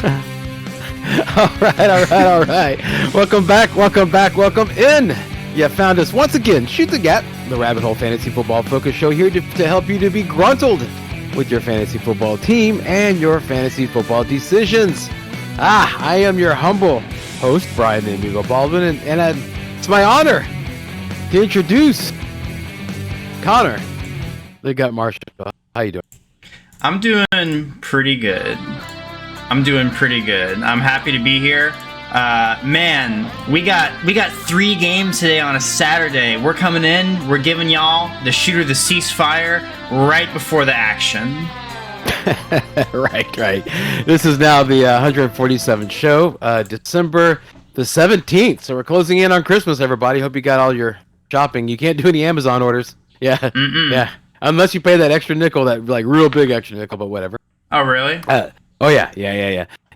All right. Welcome in. You found us once again. Shoot the Gap, the Rabbit Hole Fantasy Football Focus Show, here to help you to be gruntled with your fantasy football team and your fantasy football decisions. I am your humble host, Brian the Amigo Baldwin, and it's my honor to introduce Connor, the Gut Marshall. How you doing? I'm doing pretty good. I'm happy to be here. Man, we got 3 games today on a Saturday. We're coming in. We're giving y'all the shooter the ceasefire right before the action. Right. This is now the 147th show, December the 17th. So we're closing in on Christmas, everybody. Hope you got all your shopping. You can't do any Amazon orders. Yeah. Yeah. Unless you pay that extra nickel, that like real big extra nickel, but whatever. Oh, really?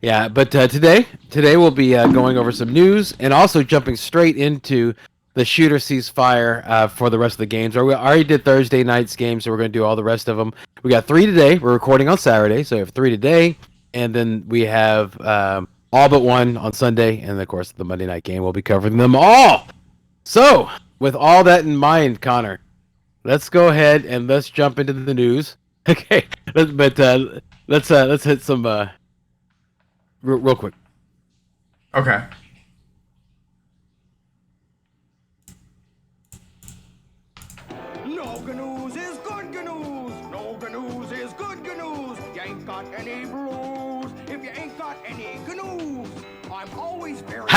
Yeah. But today we'll be going over some news and also jumping straight into the shooter ceasefire for the rest of the games. We already did Thursday night's games, so we're going to do all the rest of them. We got 3 today. We're recording on Saturday, so we have 3 today, and then we have all but 1 on Sunday, and of course the Monday night game. We'll be covering them all. So, with all that in mind, Connor, let's go ahead and let's jump into the news. Okay, let's hit some real quick. Okay. No news is good news. No news is good news. You ain't got any blues if you ain't got any news. I'm always very. All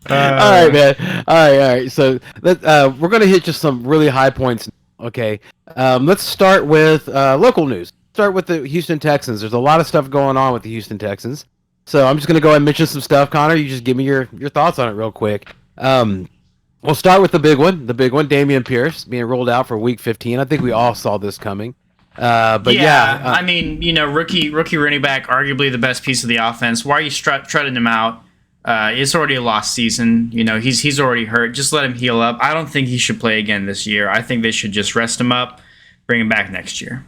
right, man. All right. So we're gonna hit just some really high points. Okay. Let's start with local news. Start with the Houston Texans. There's a lot of stuff going on with the Houston Texans. So I'm just gonna go ahead and mention some stuff. Connor, you just give me your thoughts on it real quick. We'll start with the big one. The big one, Dameon Pierce being rolled out for Week 15. I think we all saw this coming. But I mean, rookie running back, arguably the best piece of the offense. Why are you treading him out? It's already a lost season. He's already hurt. Just let him heal up. I don't think he should play again this year. I think they should just rest him up, bring him back next year.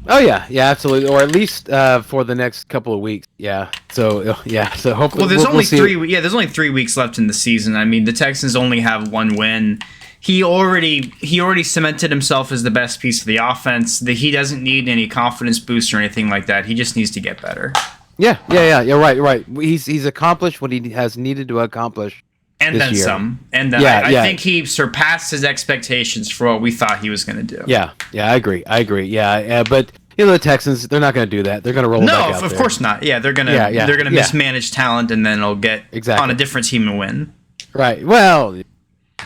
Oh yeah, absolutely, or at least for the next couple of weeks. Yeah. So hopefully. Well, there's only 3. Yeah, there's only 3 weeks left in the season. I mean, the Texans only have 1 win. He already cemented himself as the best piece of the offense. He doesn't need any confidence boost or anything like that. He just needs to get better. Yeah. Right. He's accomplished what he has needed to accomplish. And then year. some. And then I think he surpassed his expectations for what we thought he was going to do. Yeah, I agree. Yeah, but the Texans, they're not going to do that. They're going to roll it back out there. No, of course not. Yeah, they're going to mismanage talent, and then it'll get on a different team and win. Right. Well,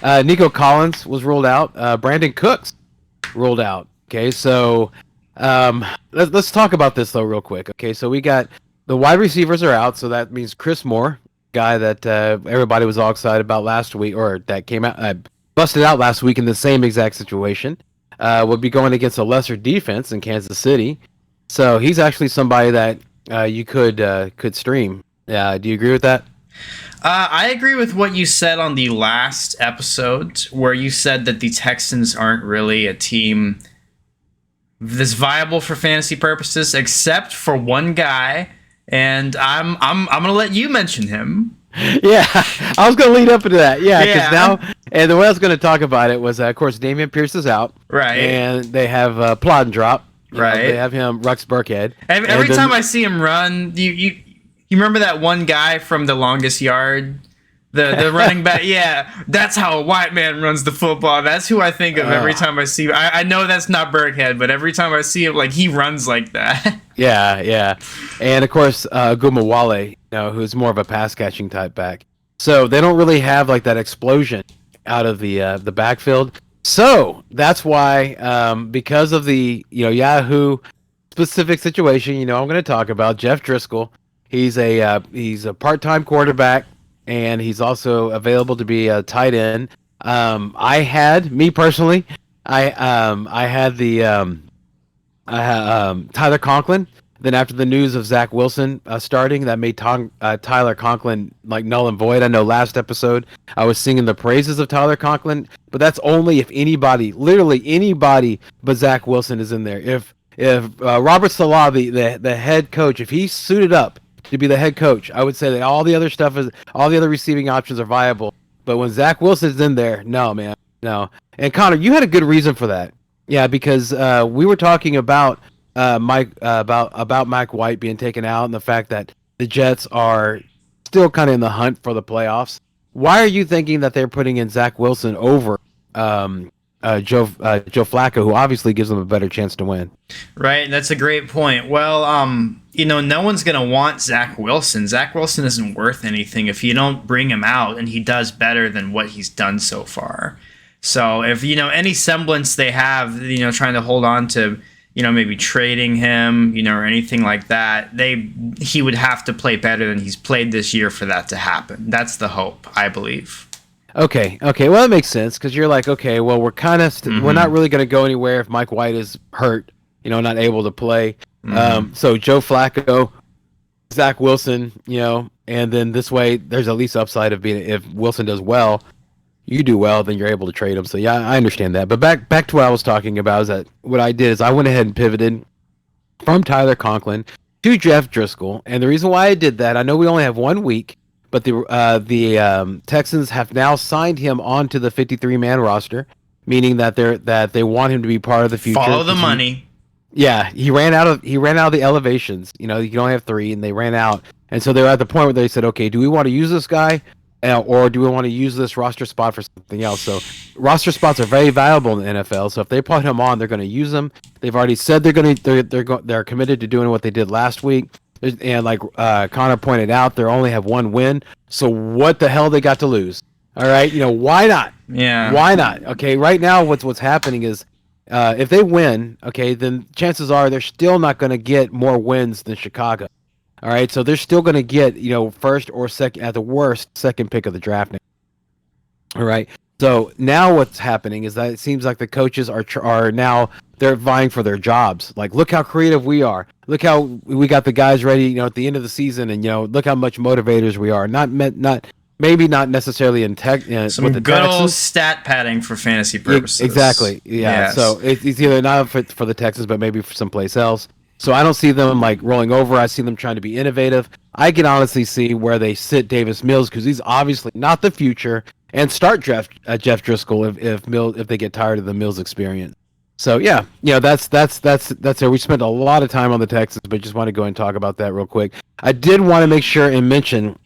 Nico Collins was ruled out. Brandon Cooks ruled out. Okay, so let's talk about this though real quick. Okay, so we got the wide receivers are out, so that means Chris Moore, guy that everybody was all excited about last week, or that came out busted out last week in the same exact situation, would be going against a lesser defense in Kansas City. So he's actually somebody that you could stream. Do you agree with that? I agree with what you said on the last episode, where you said that the Texans aren't really a team that's viable for fantasy purposes, except for one guy. And I'm gonna let you mention him. Yeah, I was gonna lead up into that. Yeah, because now, and the way I was gonna talk about it was, of course, Dameon Pierce is out, right? And they have Plod and Drop, right? They have him Rex Burkhead. Every time I see him run, you remember that one guy from The Longest Yard? The running back, yeah, that's how a white man runs the football. That's who I think of every time I see him. I know that's not Burkhead, but every time I see him, like, he runs like that. Yeah. And, of course, Gumawale, who's more of a pass-catching type back. So they don't really have, like, that explosion out of the backfield. So that's why, because of the, Yahoo specific situation, I'm going to talk about Jeff Driskel. He's a part-time quarterback. And he's also available to be a tight end. I had Tyler Conklin. Then after the news of Zach Wilson starting, that made Tyler Conklin like null and void. I know last episode I was singing the praises of Tyler Conklin, but that's only if anybody, literally anybody but Zach Wilson is in there. if Robert Salah, the head coach, if he suited up to be the head coach, I would say that all the other receiving options are viable. But when Zach Wilson's in there, no, man, no. And Connor, you had a good reason for that. Yeah, because we were talking about about Mike White being taken out and the fact that the Jets are still kind of in the hunt for the playoffs. Why are you thinking that they're putting in Zach Wilson over Joe Flacco, who obviously gives them a better chance to win? Right, that's a great point. Well, no one's going to want Zach Wilson. Zach Wilson isn't worth anything if you don't bring him out and he does better than what he's done so far. So if, any semblance they have, trying to hold on to, maybe trading him, or anything like that, he would have to play better than he's played this year for that to happen. That's the hope, I believe. Okay. Well, that makes sense because you're like, okay, well, we're kind of we're not really going to go anywhere if Mike White is hurt, not able to play. So Joe Flacco, Zach Wilson, and then this way there's at least upside of being if Wilson does well, you do well, then you're able to trade him. So yeah, I understand that. But back to what I was talking about is that what I did is I went ahead and pivoted from Tyler Conklin to Jeff Driskel, and the reason why I did that, I know we only have 1 week. But the Texans have now signed him onto the 53-man roster, meaning that they want him to be part of the future. Follow the money. He ran out of the elevations. You can only have 3, and they ran out. And so they're at the point where they said, okay, do we want to use this guy, or do we want to use this roster spot for something else? So roster spots are very valuable in the NFL. So if they put him on, they're going to use them. They've already said they're committed to doing what they did last week. And like Connor pointed out, they only have 1 win. So what the hell they got to lose? All right, why not? Yeah. Why not? Okay, right now what's happening is if they win, okay, then chances are they're still not going to get more wins than Chicago. All right, so they're still going to get first or second, at the worst, second pick of the draft. All right. So now what's happening is that it seems like the coaches are now they're vying for their jobs. Like, look how creative we are. Look how we got the guys ready, at the end of the season, and look how much motivators we are. Maybe not necessarily in tech. Some with the good Texans. Old stat padding for fantasy purposes. Exactly. Yeah. Yes. So it's either not for the Texans, but maybe for someplace else. So I don't see them like rolling over. I see them trying to be innovative. I can honestly see where they sit Davis Mills because he's obviously not the future, and start Jeff Driskel if they get tired of the Mills experience. So yeah, that's it. We spent a lot of time on the Texans, but just want to go and talk about that real quick. I did want to make sure and mention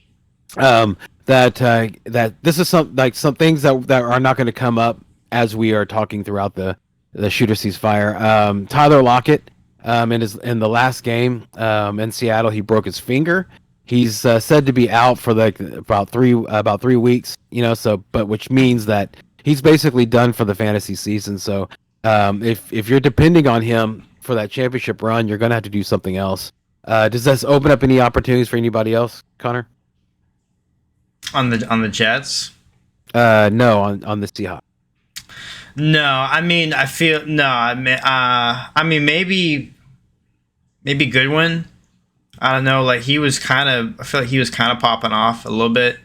that this is some things that are not going to come up as we are talking throughout the shooter cease fire. Tyler Lockett. In the last game in Seattle, he broke his finger. He's said to be out for about 3 weeks. But which means that he's basically done for the fantasy season. So if you're depending on him for that championship run, you're gonna have to do something else. Does this open up any opportunities for anybody else, Connor? On the Jets? No, on the Seahawks. No, I mean, maybe Goodwin. I don't know. Like I feel like he was kind of popping off a little bit,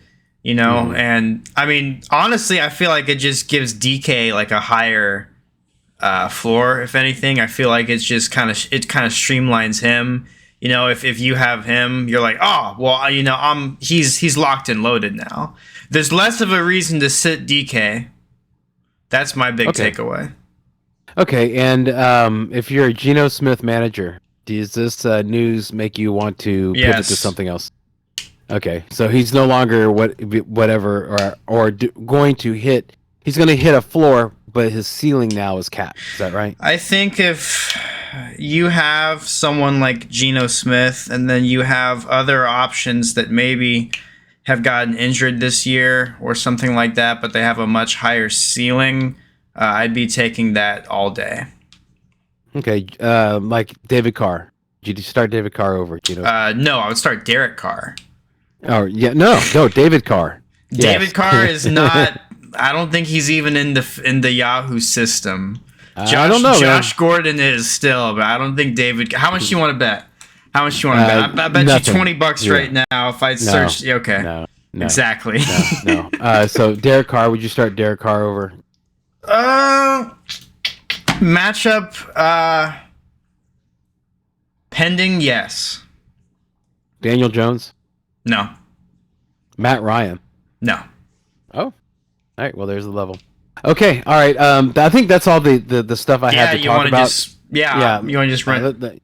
And I mean, honestly, I feel like it just gives DK like a higher floor. If anything, I feel like it kind of streamlines him. If you have him, you're like, oh, well, he's locked and loaded now. There's less of a reason to sit DK. That's my big takeaway. Okay, and if you're a Geno Smith manager, does this news make you want to pivot to something else? Okay, so he's no longer going to hit. He's going to hit a floor, but his ceiling now is capped. Is that right? I think if you have someone like Geno Smith, and then you have other options that maybe have gotten injured this year or something like that, but they have a much higher ceiling, I'd be taking that all day. Okay, like David Carr. Did you start David Carr over Geno? No, I would start Derek Carr. Oh yeah, no, David Carr. David Carr is not. I don't think he's even in the Yahoo system. I don't know. Josh Gordon is still, but I don't think David. How much do you want to bet? How much do you want to bet? I bet nothing. you $20 right now if I search. Okay. No. Exactly. No. So Derek Carr, would you start Derek Carr over? Matchup. Pending, yes. Daniel Jones? No. Matt Ryan? No. Oh. All right, well, there's the level. Okay, all right. I think that's all the stuff I had to talk about. You want to just run?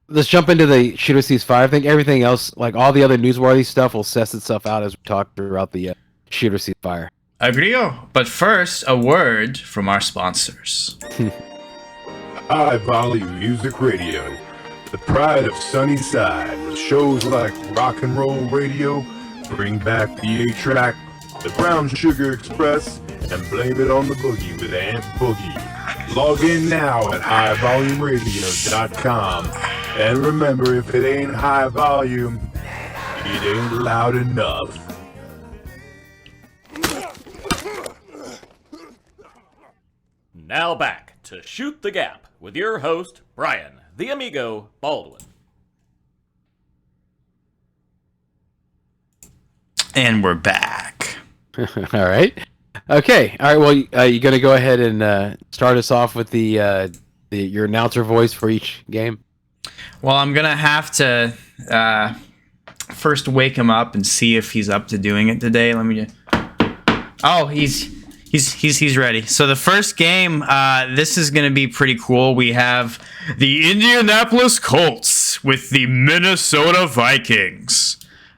Let's jump into the Shooter Sees Fire. I think everything else, like all the other newsworthy stuff, will suss itself out as we talk throughout the Shooter Sees Fire. Agreeo. But first, a word from our sponsors. High Volume Music Radio, the pride of Sunnyside, with shows like Rock and Roll Radio, Bring Back the A-Track, The Brown Sugar Express, and Blame It on the Boogie with Aunt Boogie. Log in now at highvolumeradio.com. And remember, if it ain't high volume, it ain't loud enough. Now back to Shoot the Gap with your host, Brian, the Amigo Baldwin. And we're back. All right. Okay. All right. Well, you going to go ahead and start us off with your announcer voice for each game? Well, I'm going to have to first wake him up and see if he's up to doing it today. Let me just... Oh, he's ready. So the first game, this is going to be pretty cool. We have the Indianapolis Colts with the Minnesota Vikings.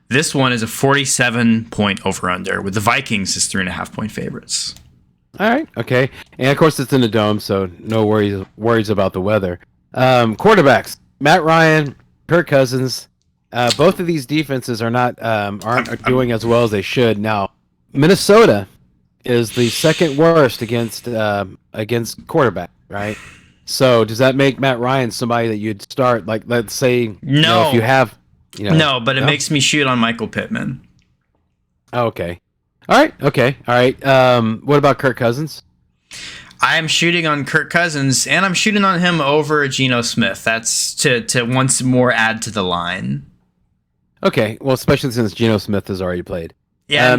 This one is a 47-point over-under, with the Vikings as 3.5-point favorites. All right. Okay. And of course, it's in the dome, so no worries about the weather. Quarterbacks: Matt Ryan, Kirk Cousins. Both of these defenses aren't doing as well as they should. Now, Minnesota is the second worst against quarterback, right? So does that make Matt Ryan somebody that you'd start? Like, let's say, no, if you have, no, but it makes me shoot on Michael Pittman. Okay, all right, okay, all right. What about Kirk Cousins? I am shooting on Kirk Cousins, and I'm shooting on him over Geno Smith. That's to once more add to the line. Okay, well, especially since Geno Smith has already played. Yeah,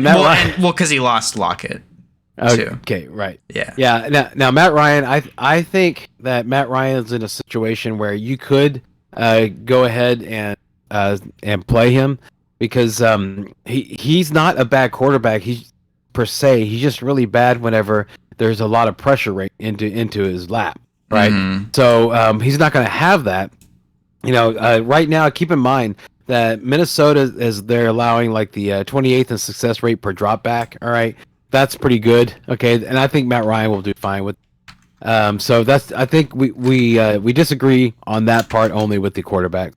because he lost Lockett. Too. Okay, right. Yeah. Now Matt Ryan, I think that Matt Ryan's in a situation where you could go ahead and play him because he's not a bad quarterback. He's just really bad whenever there's a lot of pressure rate into his lap, right? Mm-hmm. So he's not going to have that. Right now, keep in mind that Minnesota they're allowing like the 28th in success rate per drop back. All right. That's pretty good. Okay. And I think Matt Ryan will do fine with so I think we disagree on that part only with the quarterback.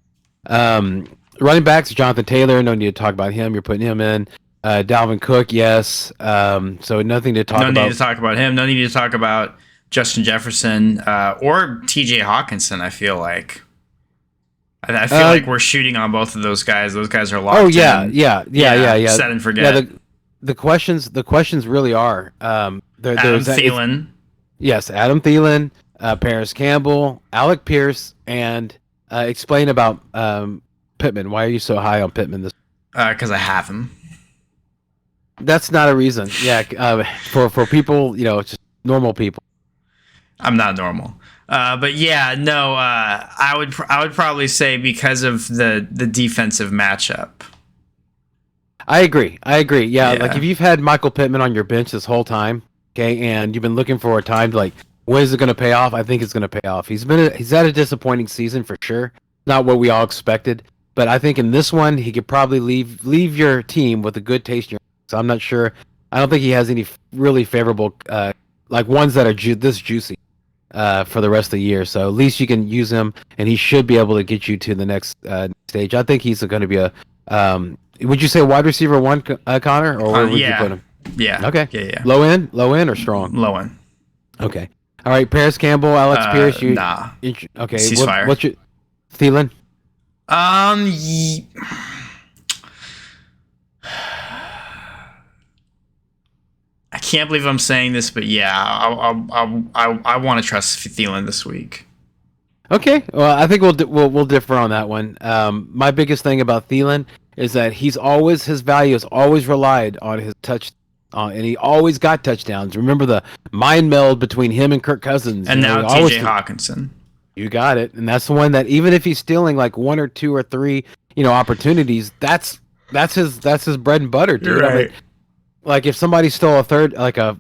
Running backs, Jonathan Taylor, no need to talk about him. You're putting him in. Dalvin Cook, yes. So nothing to talk about. No need to talk about him. No need to talk about Justin Jefferson or TJ Hawkinson, I feel like. I feel like we're shooting on both of those guys. Those guys are locked in. Yeah. Set and forget. Yeah, the questions really are Adam Thielen. Yes, Adam Thielen, Paris Campbell, Alec Pierce, and explain about Pittman. Why are you so high on Pittman? Because I have him. That's not a reason. Yeah, for people, just normal people. I'm not normal. But yeah, no. I would probably say because of the defensive matchup. I agree. Yeah, like if you've had Michael Pittman on your bench this whole time, okay, and you've been looking for a time to when is it going to pay off? I think it's going to pay off. He's had a disappointing season for sure. Not what we all expected, but I think in this one he could probably leave your team with a good taste in your mouth. So I'm not sure. I don't think he has any really favorable ones that are this juicy for the rest of the year. So at least you can use him, and he should be able to get you to the next stage. I think he's going to be a. Would you say wide receiver one, Connor, or where would you put him? Yeah. Okay. Yeah. Low end or strong? Low end. Okay. All right. Paris Campbell, Alex Pierce. Nah. Okay. Ceasefire. What's your Thielen? I can't believe I'm saying this, but yeah, I want to trust Thielen this week. Okay. Well, I think we'll differ on that one. My biggest thing about Thielen is that his value has always relied on his touch, and he always got touchdowns. Remember the mind meld between him and Kirk Cousins, and now TJ Hawkinson. You got it. And that's the one that even if he's stealing like 1 or 2 or 3, opportunities, that's his bread and butter, dude. Right. I mean, like if somebody stole a third, like a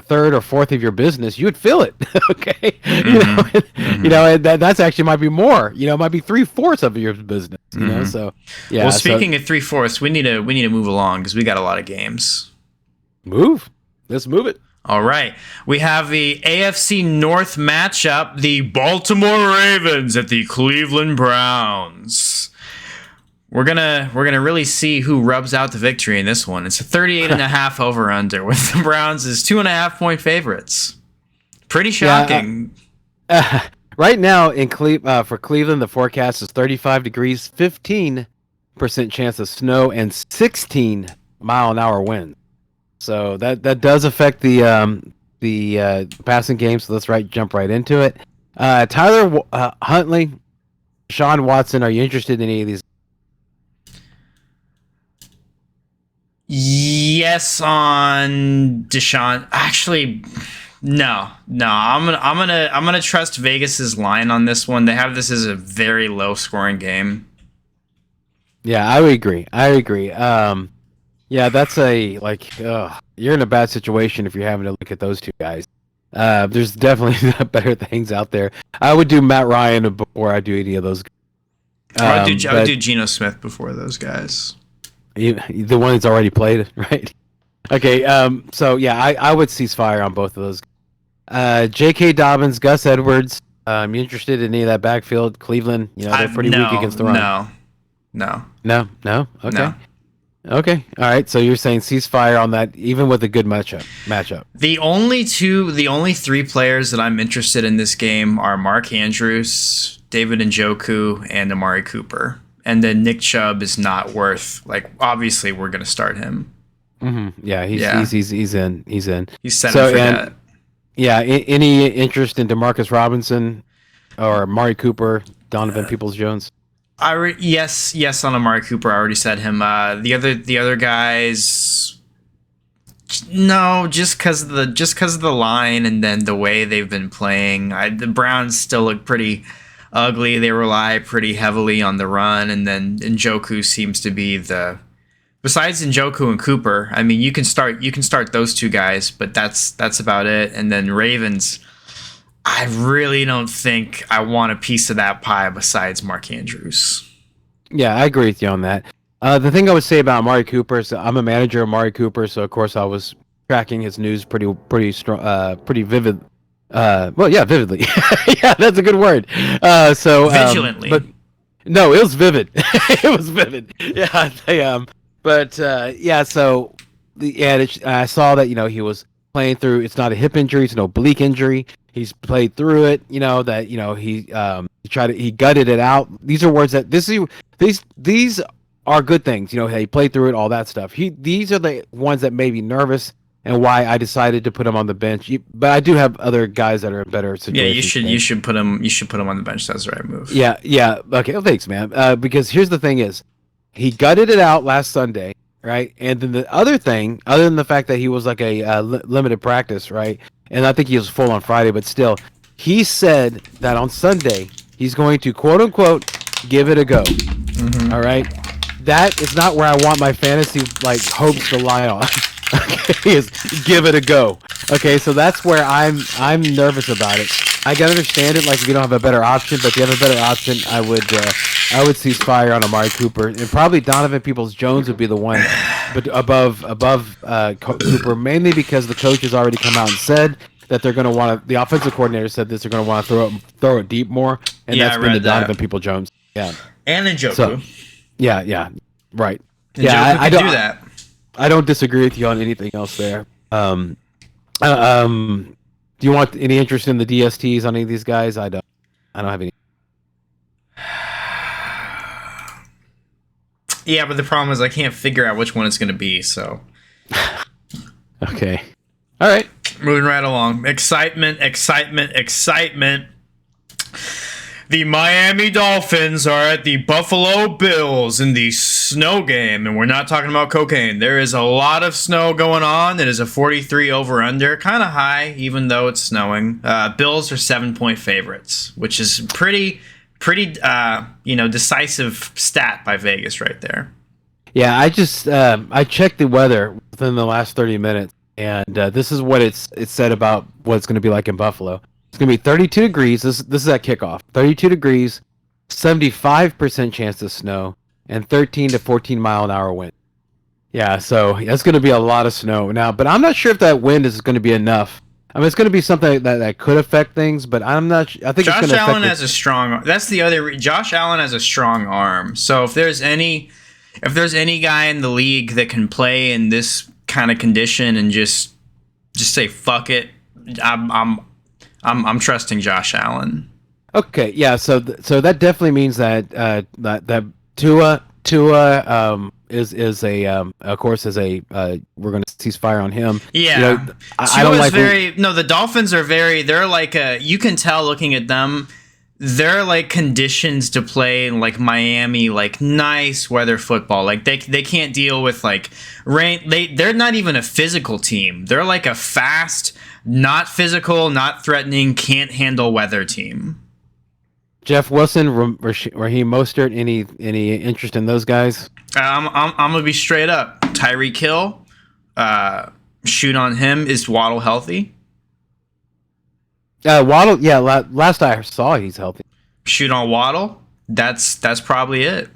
third or fourth of your business, you would feel it. Okay. And that's actually might be more, it might be 3/4 of your business, so yeah. Well, speaking of 3/4, we need to move along because we got a lot of games. Let's move it. All right. We have the AFC North matchup, the Baltimore Ravens at the Cleveland Browns. We're gonna really see who rubs out the victory in this one. It's a 38.5 over under with the Browns as 2.5-point favorites. Pretty shocking. Right now in for Cleveland, the forecast is 35 degrees, 15% chance of snow, and 16-mile-an-hour wind. So that does affect the passing game. So let's jump right into it. Tyler Huntley, Sean Watson. Are you interested in any of these? Yes, on Deshaun. Actually, no. I'm gonna trust Vegas's line on this one. They have this as a very low scoring game. Yeah, I would agree. Yeah, that's you're in a bad situation if you're having to look at those two guys. There's definitely better things out there. I would do Matt Ryan before I do any of those. I would do Geno Smith before those guys. The one that's already played, right? Okay, so yeah, I would cease fire on both of those. J.K. Dobbins, Gus Edwards. You interested in any of that backfield? Cleveland, they're pretty weak against the run. No. Okay. No. Okay. All right. So you're saying ceasefire on that, even with a good matchup. The only 3 players that I'm interested in this game are Mark Andrews, David Njoku, and Amari Cooper. And then Nick Chubb is not worth, obviously we're going to start him. Mm-hmm. Yeah, he's in. He's set and forget. Yeah. Any interest in Demarcus Robinson or Amari Cooper, Donovan Peoples-Jones? Yes on Amari Cooper. I already said him. The other guys, no, just because of the line and then the way they've been playing. The Browns still look pretty ugly. They rely pretty heavily on the run, and then Njoku seems to be besides Njoku and Cooper. I mean, you can start those 2 guys, but that's about it. And then Ravens, I really don't think I want a piece of that pie besides Mark Andrews. Yeah, I agree with you on that. The thing I would say about Amari Cooper is I'm a manager of Amari Cooper, so of course I was tracking his news pretty strong, pretty vivid. Vividly. Yeah, that's a good word. Vigilantly. But no, it was vivid. It was vivid. Yeah, but yeah. So I saw that he was playing through. It's not a hip injury. It's no oblique injury. He's played through it. He gutted it out. These are words that these are good things. He played through it, all that stuff. These are the ones that made me nervous and why I decided to put him on the bench. But I do have other guys that are in better situations. Yeah, you should put him on the bench. That's the right move. Yeah. Okay, well, thanks, man. Because here's the thing: is he gutted it out last Sunday, right? And then the other thing, other than the fact that he was like a limited practice, right? And I think he was full on Friday, but still, he said that on Sunday he's going to quote unquote give it a go. Mm-hmm. All right, that is not where I want my fantasy hopes to lie on. Okay, is give it a go. Okay, so that's where I'm nervous about it. I can understand it, if you don't have a better option, but if you have a better option, I would cease fire on Amari Cooper, and probably Donovan Peoples-Jones would be the one, but above Cooper, mainly because the coach has already come out and said that they're going to want to. The offensive coordinator said this. They're going to want to throw it deep more, and that's been the Donovan Peoples-Jones. Yeah, and Njoku. So, yeah, right. Njoku I don't do that. I don't disagree with you on anything else there. Do you want any interest in the DSTs on any of these guys? I don't have any. Yeah, but the problem is I can't figure out which one it's going to be, so. Okay. All right. The Miami Dolphins are at the Buffalo Bills in the snow game, and we're not talking about cocaine. There is a lot of snow going on. It is a 43 over-under, kind of high, even though it's snowing. Bills are 7-point favorites, which is pretty, decisive stat by Vegas right there. Yeah, I checked the weather within the last 30 minutes, and this is what it's said about what it's going to be like in Buffalo. It's going to be 32 degrees. This is at kickoff. 32 degrees, 75% chance of snow, and 13 to 14 mile an hour wind. Yeah, so that's going to be a lot of snow now. But I'm not sure if that wind is going to be enough. I mean, it's going to be something that could affect things, but I'm not. I think Josh it's going to Allen has a strong. That's the other. Josh Allen has a strong arm. So if there's any guy in the league that can play in this kind of condition and just say fuck it, I'm trusting Josh Allen. Okay, yeah. So that definitely means that that Tua is a of course we're going to cease fire on him. Yeah, I don't like the Dolphins are they're like you can tell looking at them. They're like conditions to play in like Miami, like nice weather football. Like they can't deal with like rain. They're not even a physical team. They're like a fast, not physical, not threatening, can't handle weather team. Jeff Wilson, Raheem Mostert, any interest in those guys? I'm gonna be straight up. Tyreek Hill, shoot on him. Is Waddle healthy? Waddle, yeah. Last I saw, he's healthy. Shoot on Waddle. That's probably it.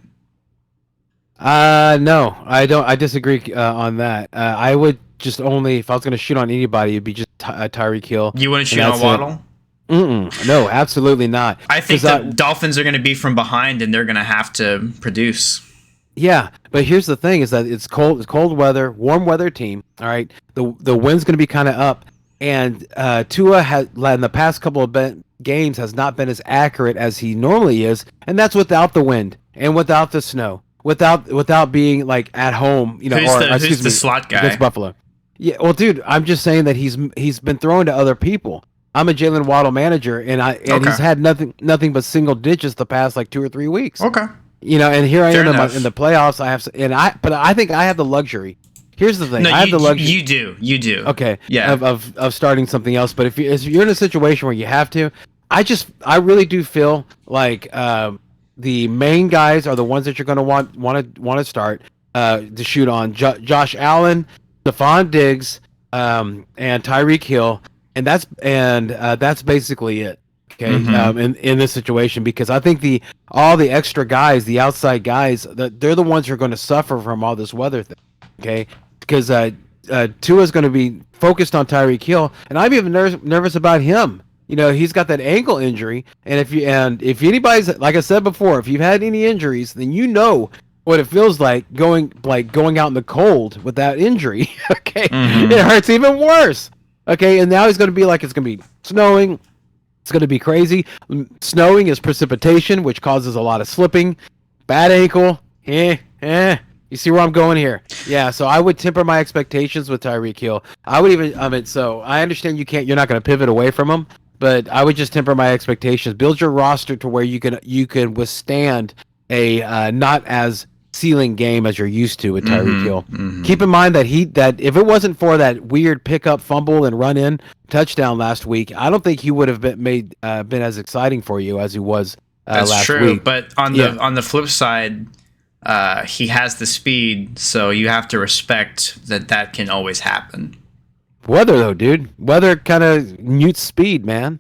No, I don't. I disagree on that. I would just only if I was going to shoot on anybody, it'd be just Tyreek Hill. You wouldn't shoot on Waddle? No, absolutely not. I think the Dolphins are going to be from behind, and they're going to have to produce. Yeah, but here's the thing: is that it's cold weather, warm weather team. All right, the wind's going to be kind of up. And Tua has, in the past couple of games, has not been as accurate as he normally is, and that's without the wind and without the snow, without being like at home, who's the slot guy against Buffalo. Yeah, well, dude, I'm just saying that he's been thrown to other people. I'm a Jalen Waddle manager, and he's had nothing but single digits the past like 2 or 3 weeks. Okay, and here I am in the playoffs. But I think I have the luxury. Here's the thing. No, I have the luxury. You do. Okay. Yeah. Of starting something else, but if you're in a situation where you have to, I really do feel like the main guys are the ones that you're going to want to start to shoot on. Josh Allen, Stephon Diggs, and Tyreek Hill, and that's basically it. Okay. In this situation, because I think all the extra guys, the outside guys, they're the ones who are going to suffer from all this weather thing. Okay. Because Tua's going to be focused on Tyreek Hill, and I'm even nervous about him. He's got that ankle injury, and if anybody's, like I said before, if you've had any injuries, then you know what it feels like going out in the cold with that injury. Okay, It hurts even worse. Okay, and now he's going to be like it's going to be snowing. It's going to be crazy. Snowing is precipitation, which causes a lot of slipping. Bad ankle. You see where I'm going here? Yeah, so I would temper my expectations with Tyreek Hill. I would even, so I understand you're not going to pivot away from him, but I would just temper my expectations. Build your roster to where you can withstand a not as ceiling game as you're used to with Tyreek Hill. Keep in mind that if it wasn't for that weird pickup, fumble, and run in touchdown last week, I don't think he would have been as exciting for you as he was last week. That's true, but on the flip side, he has the speed, so you have to respect that can always happen. Weather though, dude. Weather kind of mutes speed, man.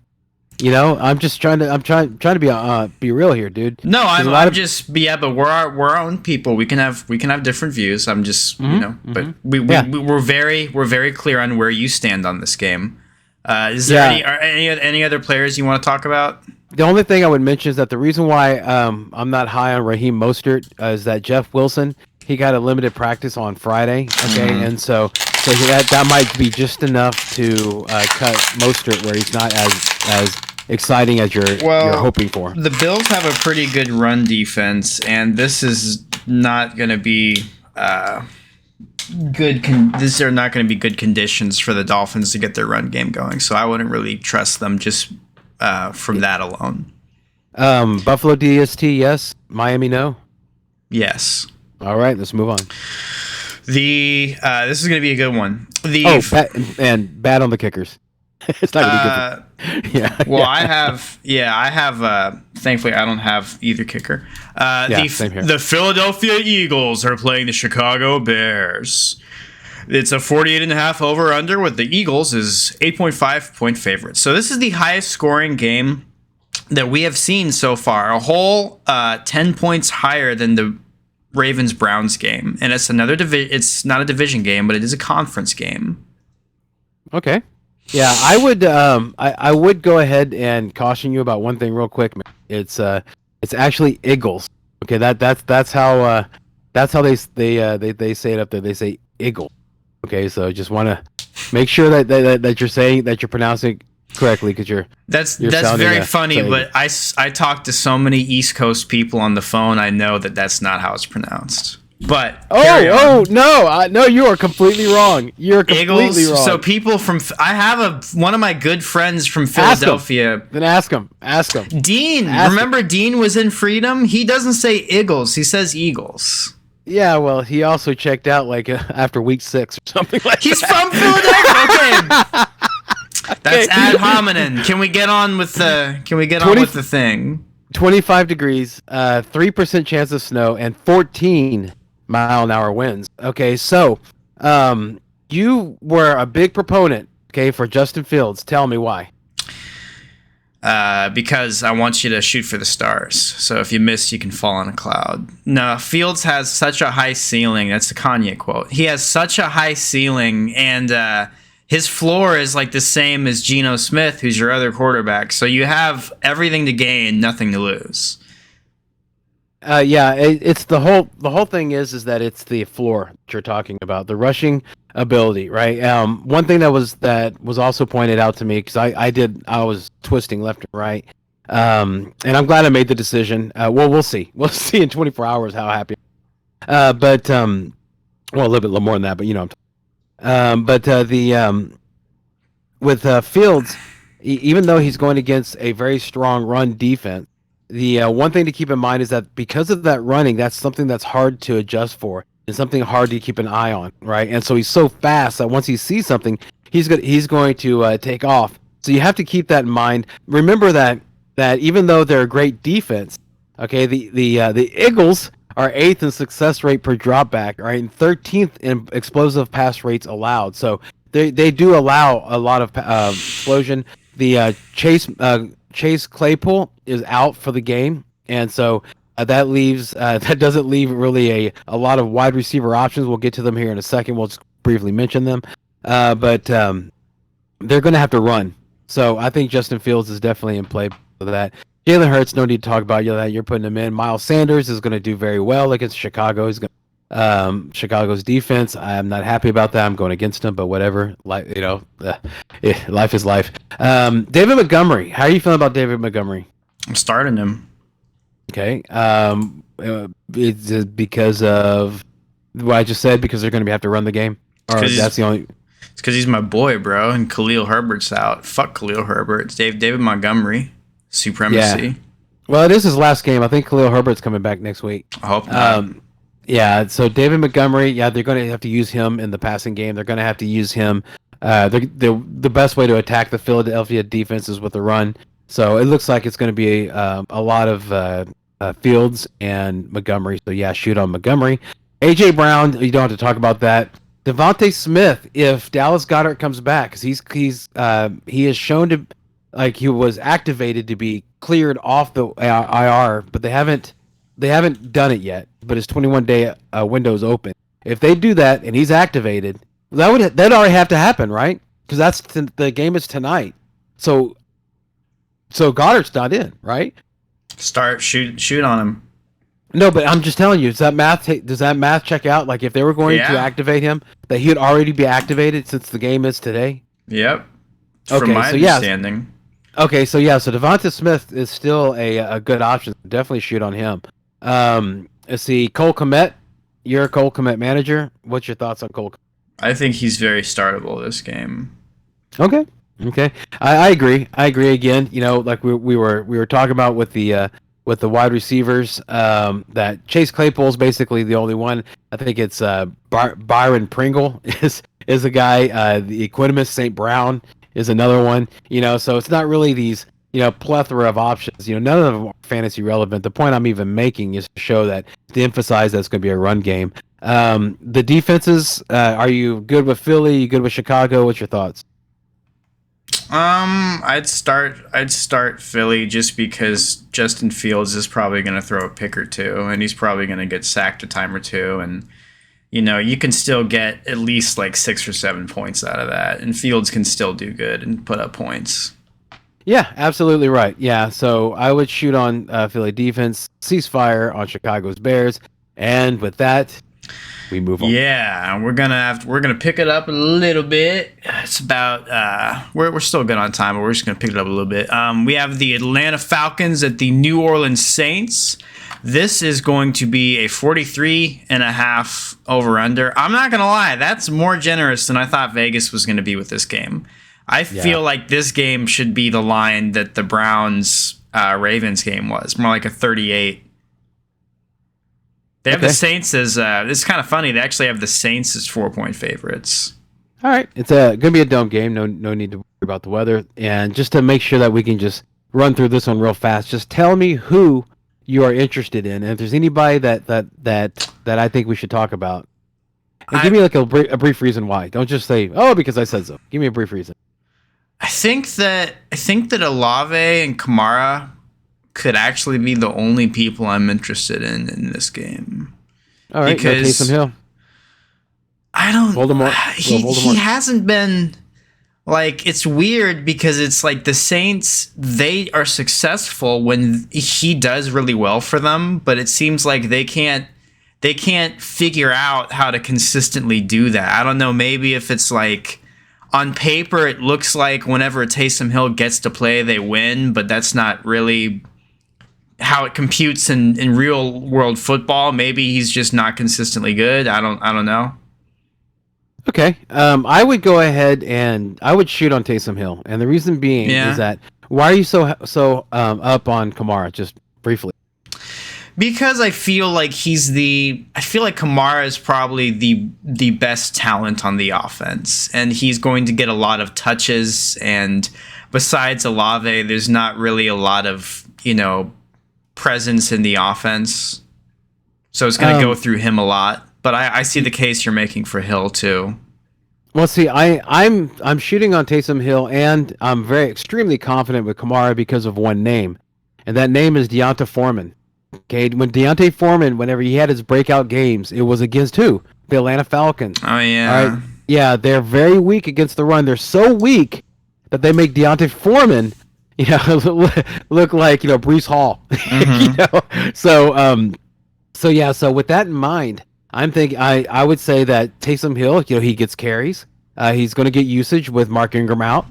I'm just trying to be real here, dude. No, but we're our own people. We can have different views. I'm just, but we're very clear on where you stand on this game. Is there any other players you want to talk about? The only thing I would mention is that the reason why I'm not high on Raheem Mostert is that Jeff Wilson, he got a limited practice on Friday, okay, and so that might be just enough to cut Mostert where he's not as exciting as you're hoping for. The Bills have a pretty good run defense, and this is not going to be these are not going to be good conditions for the Dolphins to get their run game going. So I wouldn't really trust them just from that alone. Buffalo DST, yes. Miami, no. Yes. All right, let's move on. This is going to be a good one. Bad on the kickers. It's not going to be good. Yeah. Well, yeah. I have. Thankfully, I don't have either kicker. Same here. The Philadelphia Eagles are playing the Chicago Bears. It's a 48.5 over under with the Eagles is 8.5 point favorite. So this is the highest scoring game that we have seen so far. A whole 10 points higher than the Ravens Browns game, and it's another it's not a division game, but it is a conference game. Okay. Yeah, I would I would go ahead and caution you about one thing real quick, man. It's actually Eagles. Okay, that's how they say it up there. They say Eagle. Okay, so just want to make sure that you're saying that you're pronouncing it correctly, because that's sounding, very funny. But I talked to so many East Coast people on the phone. I know that's not how it's pronounced. But no, you are completely wrong. You're completely Eagles, wrong. So people I have one of my good friends from Philadelphia. Then ask him. Dean, remember Dean was in Freedom? He doesn't say Eagles. He says Eagles. Yeah, well, he also checked out after week 6 or something like He's that. from Philadelphia. Okay. That's ad hominem. Can we get on with the thing? 25 degrees, 3% chance of snow, and 14 mile-an-hour winds. Okay, so you were a big proponent, okay, for Justin Fields. Tell me why. Because I want you to shoot for the stars. So if you miss, you can fall on a cloud. No, Fields has such a high ceiling. That's the Kanye quote. He has such a high ceiling, and his floor is like the same as Geno Smith, who's your other quarterback. So you have everything to gain, nothing to lose. It's the whole thing is that it's the floor that you're talking about, the rushing ability, right? One thing that was also pointed out to me, because I was twisting left and right, and I'm glad I made the decision. We'll see in 24 hours how happy. A little bit more than that, but you know. With Fields, even though he's going against a very strong run defense, the one thing to keep in mind is that because of that running, that's something that's hard to adjust for and something hard to keep an eye on, right? And so he's so fast that once he sees something, he's going to take off. So you have to keep that in mind. Remember that even though they're a great defense, okay, the Eagles are 8th in success rate per dropback, right, and 13th in explosive pass rates allowed. So they do allow a lot of explosion. The Chase Claypool is out for the game, and so that leaves that doesn't leave really a lot of wide receiver options. We'll get to them here in a second. We'll just briefly mention them, but they're going to have to run. So I think Justin Fields is definitely in play for that. Jalen Hurts, no need to talk about that. You're putting him in. Miles Sanders is going to do very well against Chicago. He's going Chicago's defense. I'm not happy about that. I'm going against him, but whatever. Life is life. David Montgomery. How are you feeling about David Montgomery? I'm starting him. Okay. It's because of what I just said, because they're going to have to run the game. Or that's the only. It's because he's my boy, bro, and Khalil Herbert's out. Fuck Khalil Herbert. It's David Montgomery. Supremacy. Yeah. Well, it is his last game. I think Khalil Herbert's coming back next week. I hope not. Yeah, so David Montgomery, they're going to have to use him in the passing game. They're going to have to use him. The best way to attack the Philadelphia defense is with the run. So it looks like it's going to be a lot of Fields and Montgomery. So yeah, shoot on Montgomery. A.J. Brown, you don't have to talk about that. Devontae Smith, if Dallas Goedert comes back, because he has shown to, like, he was activated to be cleared off the IR, but they haven't done it yet. But his 21-day window is open. If they do that and he's activated, that already have to happen, right? Because the game is tonight. So Goddard's not in, right? Shoot on him. No, but I'm just telling you, does that math check out? Like, if they were going to activate him, that he would already be activated since the game is today? Yep. Okay, From my understanding. Okay, so Devonta Smith is still a good option. Definitely shoot on him. Let's see, Cole Kmet. You're a Cole Kmet manager. What's your thoughts on Cole? I think he's very startable this game. Okay. Okay, I agree. I agree again. Like we were talking about with the wide receivers, that Chase Claypool's basically the only one. I think it's Byron Pringle is a guy. The Equanimus St. Brown is another one. So it's not really these plethora of options. None of them are fantasy relevant. The point I'm even making is to show that to emphasize that it's going to be a run game. The defenses. Are you good with Philly? You good with Chicago? What's your thoughts? I'd start Philly just because Justin Fields is probably going to throw a pick or two, and he's probably going to get sacked a time or two, and you can still get at least like 6 or 7 points out of that, and Fields can still do good and put up points. Yeah, absolutely right. Yeah, so I would shoot on Philly defense, ceasefire on Chicago's Bears, and with that, we move on. Yeah, we're gonna pick it up a little bit. It's about we're still good on time, but we're just gonna pick it up a little bit. We have the Atlanta Falcons at the New Orleans Saints. This is going to be a 43.5 over under. I'm not gonna lie, that's more generous than I thought Vegas was gonna be with this game. I feel like this game should be the line that the Browns Ravens game was, more like a 38. They have the Saints as this is kind of funny. They actually have the Saints as 4-point favorites. All right, it's going to be a dome game. No need to worry about the weather. And just to make sure that we can just run through this one real fast, just tell me who you are interested in, and if there's anybody that I think we should talk about. And give me like a brief reason why. Don't just say, "Oh, because I said so." Give me a brief reason. I think that Olave and Kamara could actually be the only people I'm interested in this game. All right, because Taysom Hill. I don't. Voldemort. He hasn't been like. It's weird because it's like the Saints. They are successful when he does really well for them, but it seems like they can't figure out how to consistently do that. I don't know. Maybe if it's like on paper, it looks like whenever Taysom Hill gets to play, they win, but that's not really how it computes in real world football. Maybe he's just not consistently good. I don't know. Okay. I would go ahead and I would shoot on Taysom Hill, and the reason being is that why are you so up on Kamara? Just briefly. Because I feel like Kamara is probably the best talent on the offense, and he's going to get a lot of touches. And besides Olave, there's not really a lot of presence in the offense, so it's going to go through him a lot. But I see the case you're making for Hill too. Well, see, I'm shooting on Taysom Hill, and I'm extremely confident with Kamara because of one name, and that name is Deonta Foreman. Okay, when Deontay Foreman, whenever he had his breakout games, it was against who? The Atlanta Falcons. Oh yeah. All right. Yeah, they're very weak against the run. They're so weak that they make Deontay Foreman, look like Breece Hall. Mm-hmm. So with that in mind, I'm thinking I would say that Taysom Hill, he gets carries. He's going to get usage with Mark Ingram out.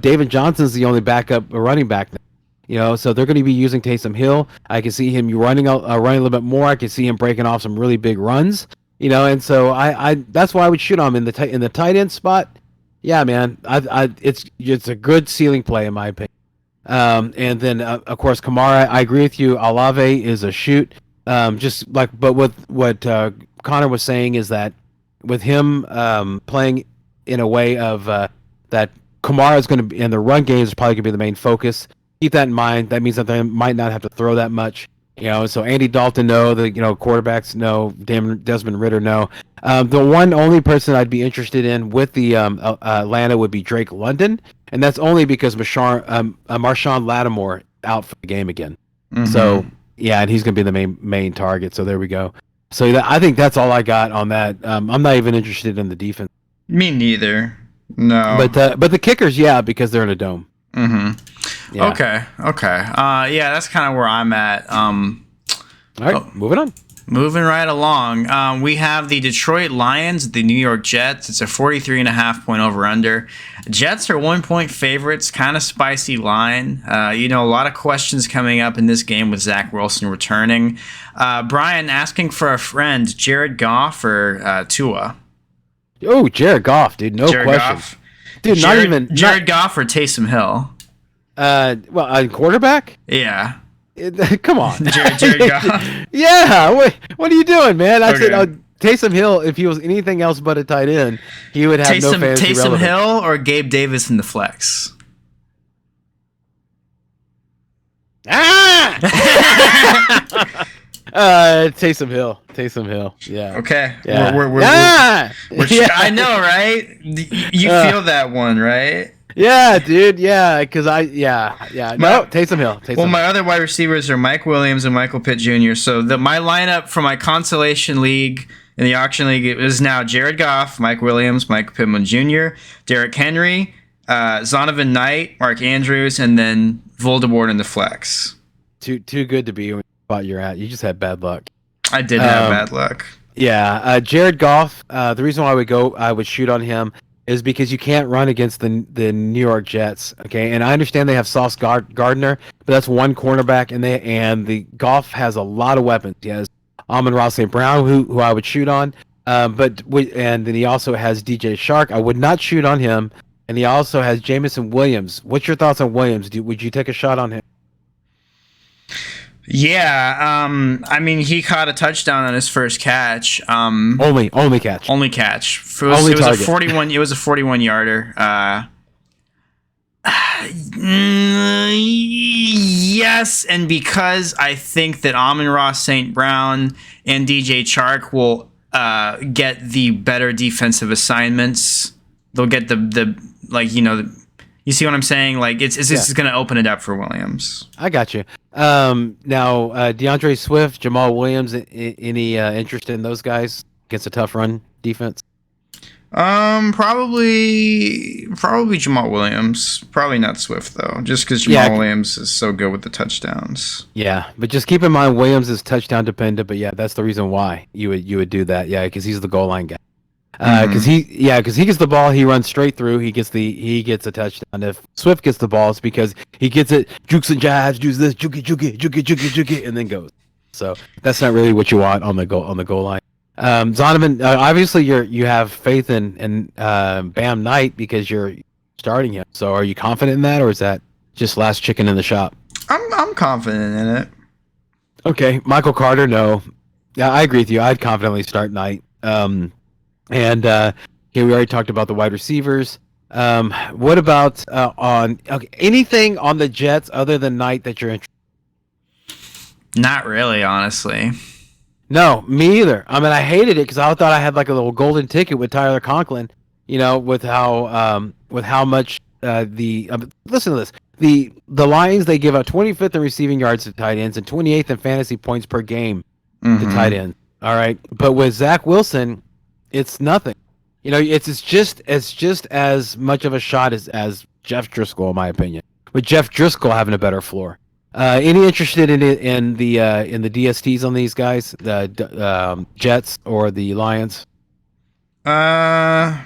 David Johnson's the only backup running back now. So they're going to be using Taysom Hill. I can see him running a little bit more. I can see him breaking off some really big runs. And so I that's why I would shoot him in the tight end spot. Yeah, man, it's a good ceiling play in my opinion. And then of course Kamara, I agree with you. Olave is a shoot. But what Connor was saying is that with him playing in a way of that Kamara is going to be in the run game is probably going to be the main focus. Keep that in mind. That means that they might not have to throw that much. So Andy Dalton, no. The quarterbacks, no. Desmond Ridder, no. The only person I'd be interested in with the Atlanta would be Drake London, and that's only because Marshawn Lattimore out for the game again. Mm-hmm. So yeah, and he's going to be the main target. So there we go. So I think that's all I got on that. I'm not even interested in the defense. Me neither. No. But the kickers, yeah, because they're in a dome. Mm-hmm. Yeah. Okay. Yeah, that's kind of where I'm at. All right, moving on. Moving right along. We have the Detroit Lions, the New York Jets. It's a 43.5 point over-under. Jets are 1-point favorites, kind of spicy line. A lot of questions coming up in this game with Zach Wilson returning. Brian asking for a friend, Jared Goff or Tua? Oh, Jared Goff, dude. No question. dude, Jared Goff or Taysom Hill. Well, quarterback. Yeah. Come on, Jared Goff. Yeah, what are you doing, man? I Okay. said Taysom Hill. If he was anything else but a tight end, he would have no fantasy Taysom relevance. Hill or Gabe Davis in the flex. Ah! Taysom Hill. Yeah. Okay. Yeah. We're I know, right? You feel that one, right? Yeah, dude. Yeah, because no, Taysom Hill. Well, my other wide receivers are Mike Williams and Michael Pitt Jr. So my lineup for my consolation league in the auction league is now Jared Goff, Mike Williams, Mike Pittman Jr., Derrick Henry, Zonovan Knight, Mark Andrews, and then Voldemort in the flex. Too good to be in the spot you're at. You just had bad luck. I did have bad luck. Yeah, Jared Goff. The reason why I would shoot on him is because you can't run against the New York Jets. Okay, and I understand they have Sauce Gardner, but that's one cornerback, and the Goff has a lot of weapons. He has Amon-Ra St. Brown, who I would shoot on, and then he also has DJ Shark. I would not shoot on him, and he also has Jameson Williams. What's your thoughts on Williams? Would you take a shot on him? Yeah, I mean, he caught a touchdown on his first catch. Only catch. Only catch. It was a 41. It was a 41-yarder. Yes, and because I think that Amon-Ra St. Brown and DJ Chark will get the better defensive assignments. They'll get the you see what I'm saying? Like it's just going to open it up for Williams. I got you. Now DeAndre Swift, Jamal Williams, any interest in those guys against a tough run defense? Probably Jamal Williams. Probably not Swift though, just because Jamal Williams is so good with the touchdowns. Yeah, but just keep in mind Williams is touchdown dependent. But yeah, that's the reason why you would do that. Yeah, because he's the goal line guy. Because he gets the ball, he runs straight through. He gets a touchdown. If Swift gets the ball, it's because he gets it, jukes and jabs, does this, juke it, and then goes. So that's not really what you want on the goal line. Zonovan, obviously you have faith in Bam Knight because you're starting him. So are you confident in that, or is that just last chicken in the shop? I'm confident in it. Okay, Michael Carter, no. Yeah, I agree with you. I'd confidently start Knight. And here we already talked about the wide receivers. What about anything on the Jets other than Knight that you're interested? Not really, honestly. No, me either. I mean, I hated it because I thought I had like a little golden ticket with Tyler Conklin. You know, with how much listen to this. The Lions, they give out 25th in receiving yards to tight ends and 28th in fantasy points per game to tight ends. All right, but with Zach Wilson, it's nothing. You know, it's just as much of a shot as Jeff Driskel, in my opinion. With Jeff Driskel having a better floor. Any interested in the DSTs on these guys, the Jets or the Lions? No.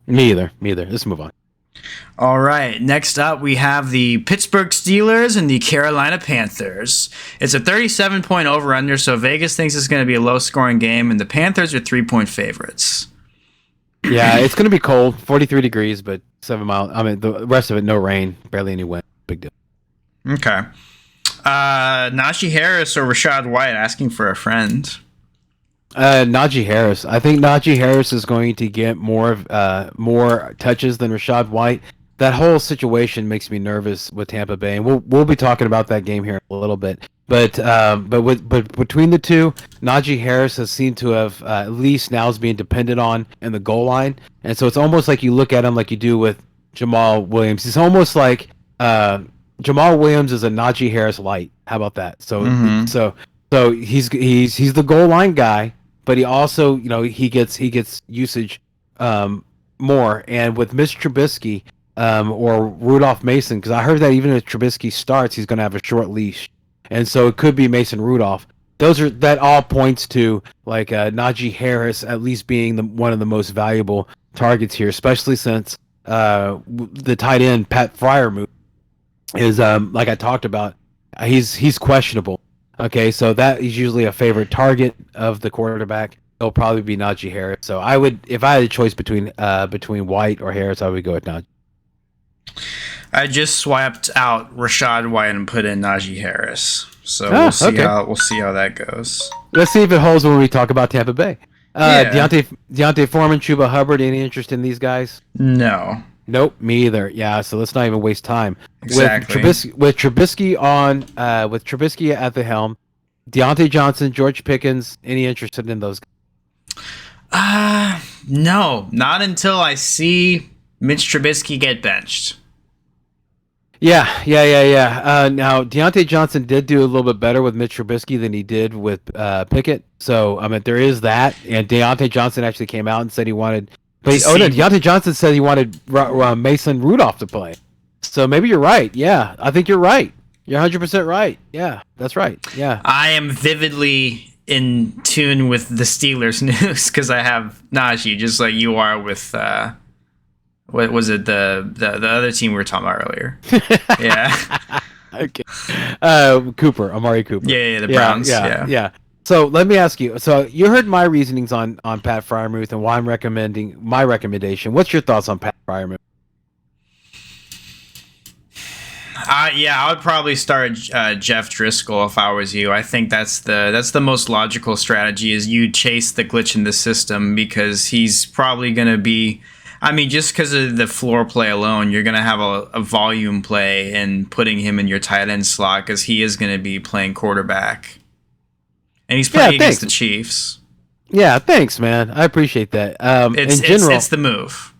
Me either. Let's move on. All right. Next up, we have the Pittsburgh Steelers and the Carolina Panthers. It's a 37-point over-under, so Vegas thinks it's going to be a low-scoring game, and the Panthers are 3-point favorites. Yeah, it's going to be cold, 43 degrees, but 7 miles. I mean, the rest of it, no rain, barely any wind. Big deal. Okay. Najee Harris or Rashad White asking for a friend. Najee Harris. I think Najee Harris is going to get more touches than Rashad White. That whole situation makes me nervous with Tampa Bay, and we'll be talking about that game here in a little bit. But between the two, Najee Harris has seemed to have at least now is being dependent on in the goal line, and so it's almost like you look at him like you do with Jamal Williams. It's almost like Jamal Williams is a Najee Harris light. How about that? So he's the goal line guy, but he also he gets usage more. And with Mitch Trubisky or Rudolph Mason, because I heard that even if Trubisky starts, he's going to have a short leash, and so it could be Mason Rudolph. That all points to like Najee Harris at least being one of the most valuable targets here, especially since the tight end Pat Freiermuth is like I talked about, he's questionable. Okay, so that is usually a favorite target of the quarterback. it'll probably be Najee Harris. So I would, if I had a choice between White or Harris, I would go with Najee. I just swapped out Rashad White and put in Najee Harris. So we'll see how that goes. Let's see if it holds when we talk about Tampa Bay. Yeah. Deontay Foreman, Chuba Hubbard. Any interest in these guys? No. Nope, me either. Yeah, so let's not even waste time. Exactly. With Trubisky at the helm, Deontay Johnson, George Pickens. Any interested in those guys? No, not until I see Mitch Trubisky get benched. Yeah. Now Deontay Johnson did do a little bit better with Mitch Trubisky than he did with Pickett. So I mean, there is that. And Deontay Johnson actually came out and said he wanted. Deontay Johnson said he wanted Mason Rudolph to play. So maybe you're right. Yeah, I think you're right. You're 100% right. Yeah, that's right. Yeah. I am vividly in tune with the Steelers news because I have Najee, just like you are with what was it, the other team we were talking about earlier. Yeah. Okay. Amari Cooper. Yeah, the Browns. Yeah. So let me ask you. So you heard my reasonings on Pat Freiermuth and why I'm recommending my recommendation. What's your thoughts on Pat Freiermuth? I would probably start Jeff Driskel if I was you. I think that's the most logical strategy is you chase the glitch in the system because he's probably going to be. I mean, just because of the floor play alone, you're going to have a volume play and putting him in your tight end slot because he is going to be playing quarterback. And he's playing against the Chiefs. Yeah, thanks, man. I appreciate that. It's the move.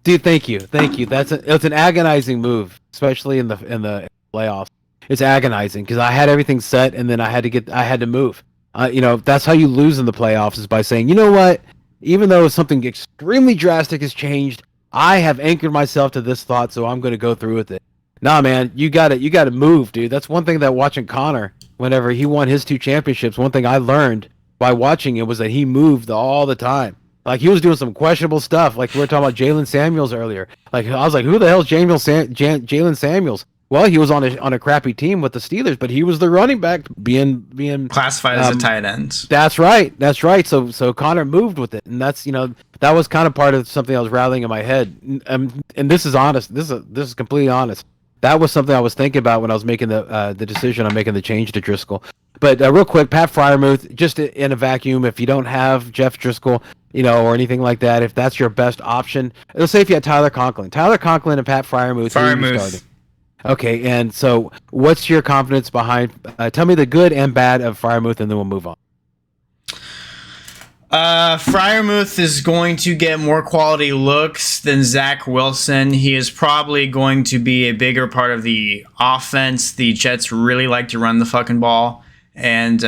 Dude, thank you. It's an agonizing move, especially in the playoffs. It's agonizing because I had everything set and then I had to move. That's how you lose in the playoffs is by saying, you know what? Even though something extremely drastic has changed, I have anchored myself to this thought, so I'm going to go through with it. Nah, man, you got to move, dude. That's one thing that watching Connor, whenever he won his 2 championships, one thing I learned by watching it was that he moved all the time. Like, he was doing some questionable stuff. Like, we were talking about Jalen Samuels earlier. Like, I was like, who the hell is Jalen Samuels? Well, he was on a crappy team with the Steelers, but he was the running back being classified as a tight end. That's right. So Connor moved with it, and that's that was kind of part of something I was rattling in my head. And this is honest. This is completely honest. That was something I was thinking about when I was making the decision on making the change to Driskel. But real quick, Pat Freiermuth, just in a vacuum, if you don't have Jeff Driskel, or anything like that, if that's your best option, let's say if you had Tyler Conklin and Pat Freiermuth. Freiermuth. Okay, and so what's your confidence behind? Tell me the good and bad of Freiermuth, and then we'll move on. Freiermuth is going to get more quality looks than Zach Wilson. He is probably going to be a bigger part of the offense. The Jets really like to run the fucking ball. And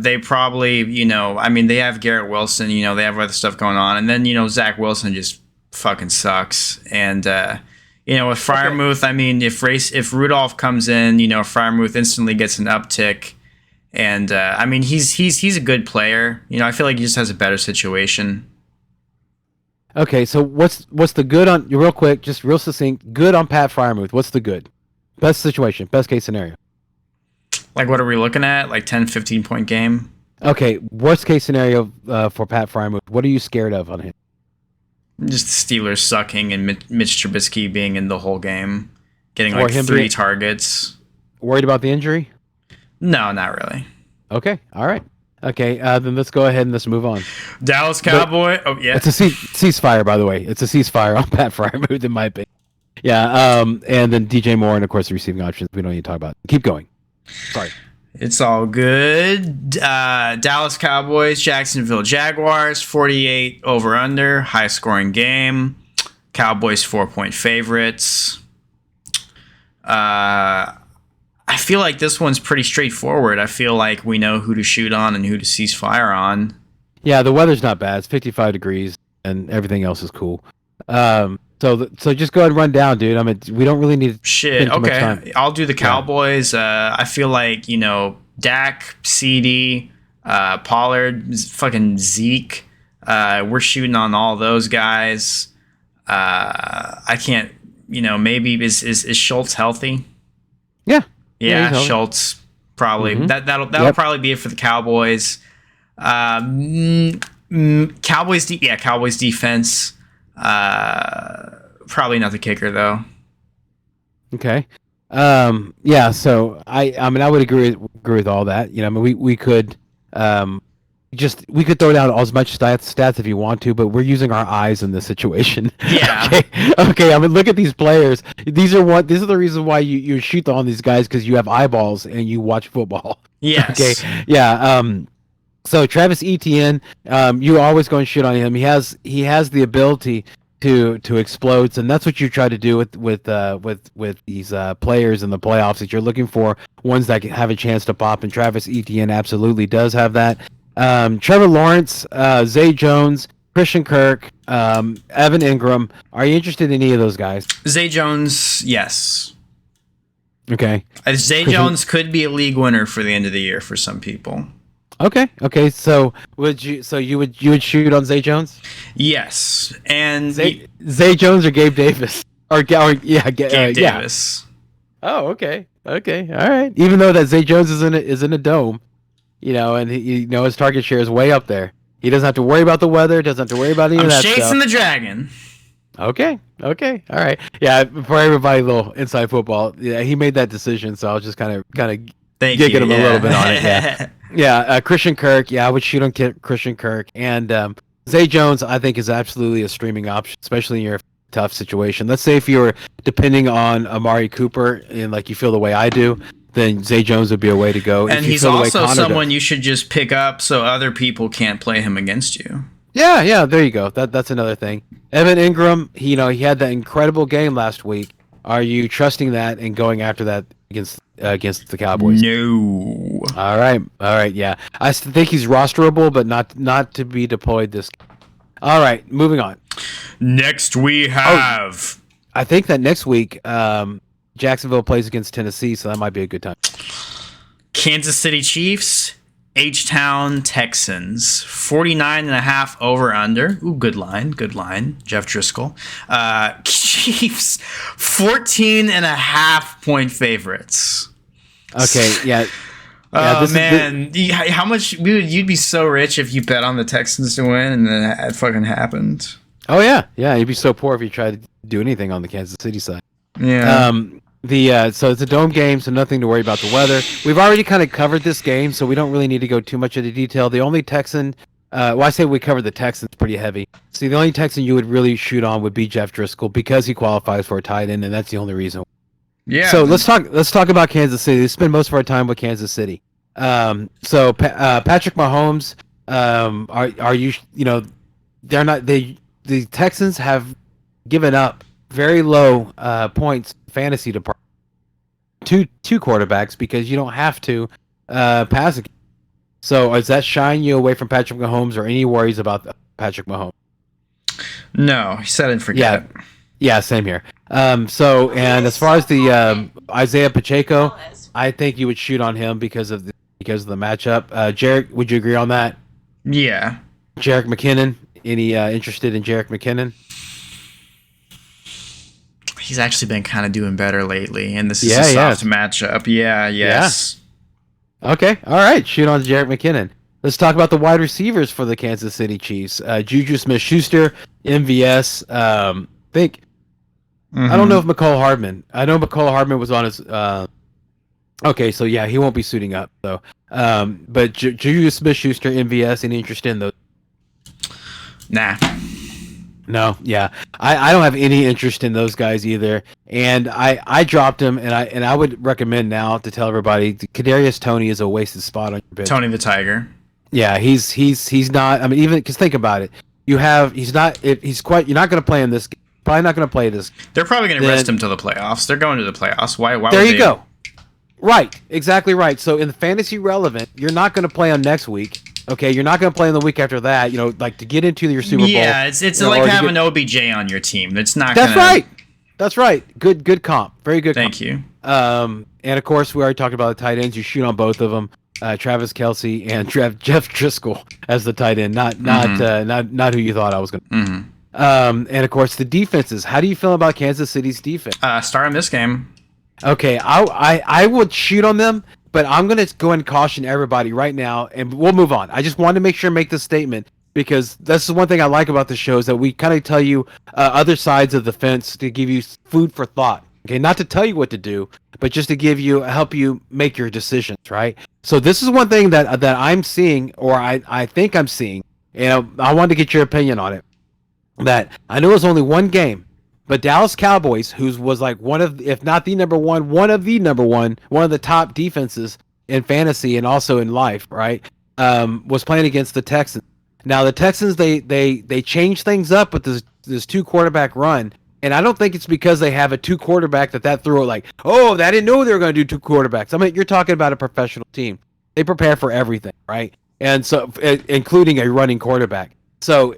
they probably, they have Garrett Wilson, they have other stuff going on. And then, Zach Wilson just fucking sucks. And, with Freiermuth, okay. If Rudolph comes in, Freiermuth instantly gets an uptick. And, he's a good player. I feel like he just has a better situation. Okay, so what's the good on, real quick, just real succinct, good on Pat Freiermuth? What's the good? Best situation, best case scenario. Like, what are we looking at? Like 10, 15-point game? Okay, worst case scenario for Pat Freiermuth. What are you scared of on him? Just the Steelers sucking and Mitch Trubisky being in the whole game. Getting like 3 targets. Worried about the injury? No, not really. Okay, all right. Okay, then let's go ahead and let's move on. Dallas Cowboy. Oh, yeah. It's a ceasefire, by the way. It's a ceasefire on Pat Freiermuth, in my opinion. Yeah, and then DJ Moore and, of course, the receiving options we don't need to talk about. Keep going. Sorry. It's all good. Dallas Cowboys, Jacksonville Jaguars, 48 over-under, high-scoring game. Cowboys 4-point favorites. I feel like this one's pretty straightforward. I feel like we know who to shoot on and who to cease fire on. Yeah, the weather's not bad. It's 55 degrees, and everything else is cool. So just go ahead and run down, dude. We don't really need to spend too much time. I'll do the Cowboys. I feel like, Dak, CD, Pollard, fucking Zeke. We're shooting on all those guys. I can't, maybe is Schultz healthy? Yeah. Yeah, Schultz probably. Mm-hmm. That'll probably be it for the Cowboys. Cowboys defense. Probably not the kicker though. Okay. Yeah. So I mean, I would agree with all that. You know, I mean, we could we could throw down as much stats if you want to, but we're using our eyes in this situation. Yeah. Okay. I mean, look at these players. These are the reason why you shoot on these guys, because you have eyeballs and you watch football. Yes. Okay. Yeah. So Travis Etienne, you always go and shoot on him. He has the ability to explode, and that's what you try to do with these players in the playoffs, that you're looking for ones that can have a chance to pop, and Travis Etienne absolutely does have that. Trevor Lawrence, Zay Jones, Christian Kirk, Evan Ingram. Are you interested in any of those guys? Zay Jones, yes. Okay. Zay Jones could be a league winner for the end of the year for some people. Okay. So you would shoot on Zay Jones? Yes, and Zay Jones or Gabe Davis? Gabe Davis. Oh, okay. All right. Even though that Zay Jones is in a dome, you know, and his target share is way up there. He doesn't have to worry about the weather. Doesn't have to worry about any of that stuff. I'm chasing the dragon. Okay. All right. Yeah. For everybody, a little inside football. Yeah, he made that decision, so I was just kind of gigging him a little bit on it. Yeah. Yeah. Christian Kirk. Yeah, I would shoot on Christian Kirk, and Zay Jones, I think, is absolutely a streaming option, especially in your tough situation. Let's say if you were depending on Amari Cooper and like you feel the way I do, then Zay Jones would be a way to go. And he's also someone you should just pick up so other people can't play him against you. Yeah, there you go. That's another thing. Evan Ingram, he had that incredible game last week. Are you trusting that and going after that against the Cowboys? No. All right, yeah. I think he's rosterable, but not to be deployed this. All right, moving on. Next we have. I think that next week, Jacksonville plays against Tennessee, so that might be a good time. Kansas City Chiefs, H-Town Texans, 49.5 over under. Ooh, good line. Jeff Driskel. Chiefs, 14.5 point favorites. Okay, yeah. Oh man, how much you'd be so rich if you bet on the Texans to win, and then it fucking happened. Oh yeah, you'd be so poor if you tried to do anything on the Kansas City side. Yeah. So it's a dome game, so nothing to worry about the weather. We've already kind of covered this game, so we don't really need to go too much into detail. The only Texan, I say we covered the Texans pretty heavy. See, the only Texan you would really shoot on would be Jeff Driskel because he qualifies for a tight end, and that's the only reason. Yeah. So let's talk about Kansas City. We spend most of our time with Kansas City. So Patrick Mahomes, are you they're not the Texans have given up very low points fantasy department two quarterbacks because you don't have to pass again. So does that shine you away from Patrick Mahomes or any worries about Patrick Mahomes? No, set and forget. Yeah, same here. So and as far as the Isaiah Pacheco, I think you would shoot on him because of the matchup. Jarek, would you agree on that? Yeah. Jerick McKinnon, any interested in Jerick McKinnon? He's actually been kind of doing better lately, and this is a soft matchup. Yes. Yeah. Okay, all right. Shoot on Jerick McKinnon. Let's talk about the wide receivers for the Kansas City Chiefs. Juju Smith-Schuster, MVS. I don't know if McCole Hardman. I know McCole Hardman was on his. Okay, so yeah, he won't be suiting up. So, but Juju Smith-Schuster, MVS. Any interest in those? Nah. No, yeah, I don't have any interest in those guys either, and I dropped him, and I would recommend now to tell everybody Kadarius Toney is a wasted spot on your bench. Tony the Tiger. Yeah, he's not. I mean, even because think about it, you're not going to play in this. Probably not going to play this. They're probably going to rest him till the playoffs. They're going to the playoffs. Why? There you go. Right, exactly right. So in the fantasy relevant, you're not going to play on next week. Okay, you're not going to play in the week after that. Like to get into your Super Bowl. Yeah, it's like having OBJ on your team. It's not. That's right. That's right. Good comp. Very good. Thank you. And of course, we already talked about the tight ends. You shoot on both of them. Travis Kelce and Jeff Driskel as the tight end. Not who you thought I was going to. Mm-hmm. And of course, the defenses. How do you feel about Kansas City's defense? Starting this game. Okay, I would shoot on them But I'm going to go and caution everybody right now, and we'll move on. I just wanted to make sure make this statement because that's the one thing I like about the show is that we kind of tell you other sides of the fence to give you food for thought. Okay, not to tell you what to do, but just to give you help you make your decisions, right? So this is one thing that I'm seeing, or I think I'm seeing, and I wanted to get your opinion on it. That I know it was only one game, but Dallas Cowboys, who was like one of, if not the number one, one of the top defenses in fantasy and also in life, right? Was playing against the Texans. Now the Texans, they changed things up with this 2-quarterback run. And I don't think it's because they have a 2-quarterback that threw it like, oh, I didn't know they were going to do 2 quarterbacks. I mean, you're talking about a professional team. They prepare for everything, right? And so, including a running quarterback. So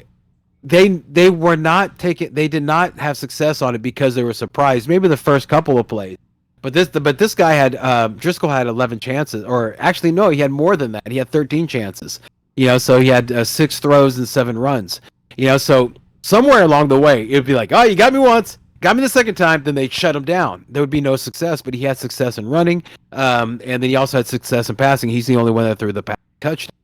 they were not taking. They did not have success on it because they were surprised. Maybe the first couple of plays, but this guy had Driskel had 11 chances, or actually no, he had more than that. He had 13 chances. So he had 6 throws and 7 runs. So. Somewhere along the way, it would be like, oh, you got me once, got me the second time, then they'd shut him down. There would be no success, but he had success in running, and then he also had success in passing. He's the only one that threw the touchdown.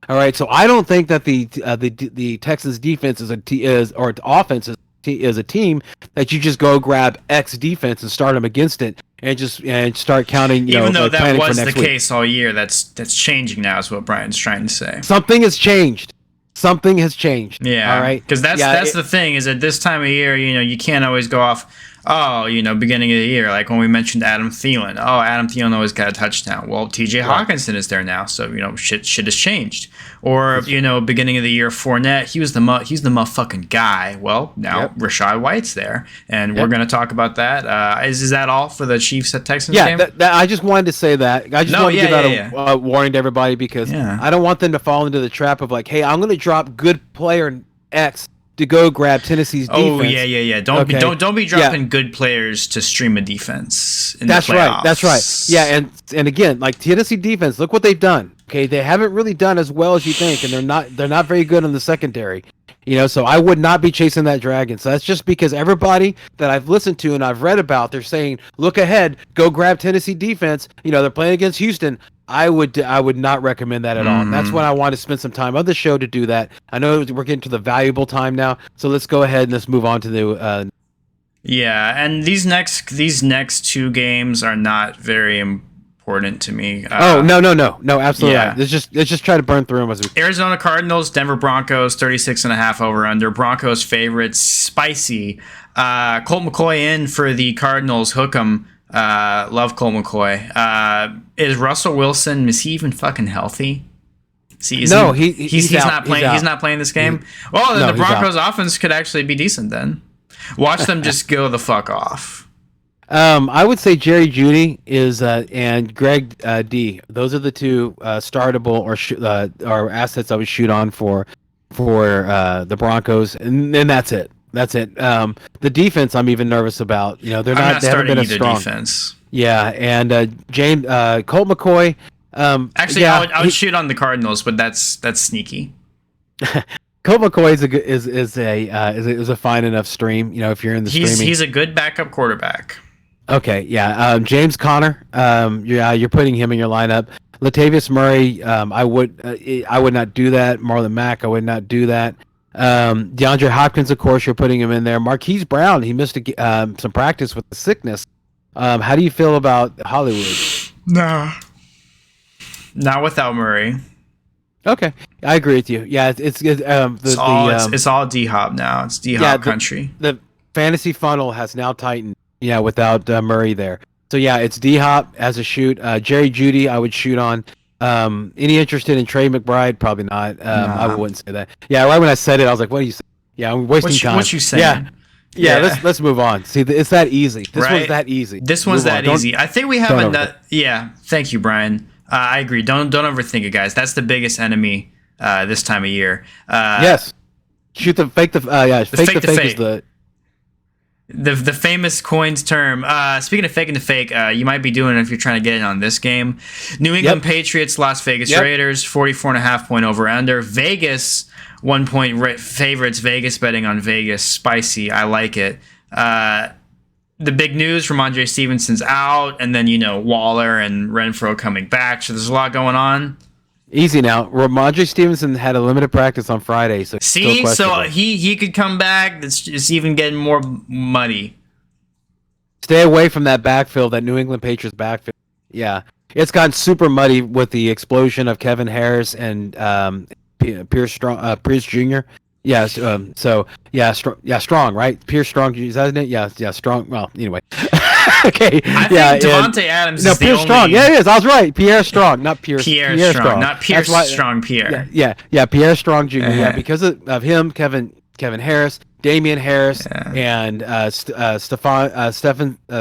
All right, so I don't think that the Texans defense is offense is a team that you just go grab X defense and start them against it and start counting. Even though that was the case all year, that's changing now. Is what Brian's trying to say. Something has changed. Something has changed. Yeah. All right. Because that's the thing is at this time of year, you can't always go off, beginning of the year. Like when we mentioned Adam Thielen. Oh, Adam Thielen always got a touchdown. Well, TJ Hawkinson is there now. So, shit has changed. Or, beginning of the year, Fournette, he's the motherfucking guy. Well, now Rashad White's there. And we're going to talk about that. Is that all for the Chiefs at Texans game? Yeah, I just wanted to say that. I just wanted to give out a warning to everybody because I don't want them to fall into the trap of like, hey, I'm going to drop good player X to go grab Tennessee's defense. Oh yeah. Don't be dropping good players to stream a defense in the playoffs. That's right. Yeah, and again, like Tennessee defense, look what they've done. Okay, they haven't really done as well as you think, and they're not very good in the secondary. So I would not be chasing that dragon. So that's just because everybody that I've listened to and I've read about, they're saying, look ahead, go grab Tennessee defense. They're playing against Houston. I would not recommend that at all. And that's when I want to spend some time on the show to do that. I know we're getting to the valuable time now, so let's go ahead and let's move on to the. And these next 2 games are not very important to me. No, absolutely not. Let's just try to burn through them as we. Arizona Cardinals, Denver Broncos, 36.5 over under. Broncos favorites, spicy. Colt McCoy in for the Cardinals. Hook 'em. Love Colt McCoy. Is Russell Wilson? Is he even fucking healthy? He's not playing. Out. He's not playing this game. Well, then the Broncos' offense could actually be decent. Then watch them just go the fuck off. I would say Jerry Jeudy is and Greg D. Those are the 2 startable or assets I would shoot on for the Broncos, and that's it. That's it. The defense, I'm even nervous about. They haven't been as strong. Defense. Yeah, and Colt McCoy. Actually, I would shoot on the Cardinals, but that's sneaky. Colt McCoy is a fine enough stream. If you're in the streaming, he's a good backup quarterback. Okay, yeah. James Conner. You're putting him in your lineup. Latavius Murray. I would not do that. Marlon Mack. I would not do that. DeAndre Hopkins, of course, you're putting him in there. Marquise Brown, he missed some practice with the sickness. How do you feel about Hollywood? No, not without Murray. Okay, I agree with you. Yeah, it's all D Hop now. It's D Hop country. The fantasy funnel has now tightened. Yeah, without Murray there. So yeah, it's D Hop as a shoot. Jerry Jeudy, I would shoot on. Any interested in Trey McBride? Probably not. I wouldn't say that. Yeah, right when I said it, I was like, "What are you saying?" Yeah, I'm wasting time. What you saying? Yeah. Let's move on. See, it's that easy. This one's that easy. This one's that easy. I think we have enough. Yeah, thank you, Brian. I agree. Don't overthink it, guys. That's the biggest enemy this time of year. Yes. Shoot the fake. Fake the fake is the famous coins term. Speaking of faking the fake, you might be doing it if you're trying to get in on this game. New England Patriots, Las Vegas Raiders, 44.5-point over under. Vegas 1 point favorites. Vegas betting on Vegas, spicy. I like it. the big news, Rhamondre Stevenson's out, and then, Waller and Renfro coming back. So there's a lot going on. Easy now. Rhamondre Stevenson had a limited practice on Friday, so See, so he could come back. It's even getting more muddy. Stay away from that backfield, that New England Patriots backfield. Yeah, it's gotten super muddy with the explosion of Kevin Harris and Pierce Jr. Yeah, Strong, right? Pierce Strong, is that it? Yeah, Strong. Well, anyway. Okay. I think Devontae Adams is Pierre the Strong. only... Yeah, it is. I was right. Pierre Strong, not Pierce. Pierre Strong, not Pierce Strong. Pierre. Yeah. Pierre Strong Jr. Yeah, because of him, Kevin Harris, Damian Harris, and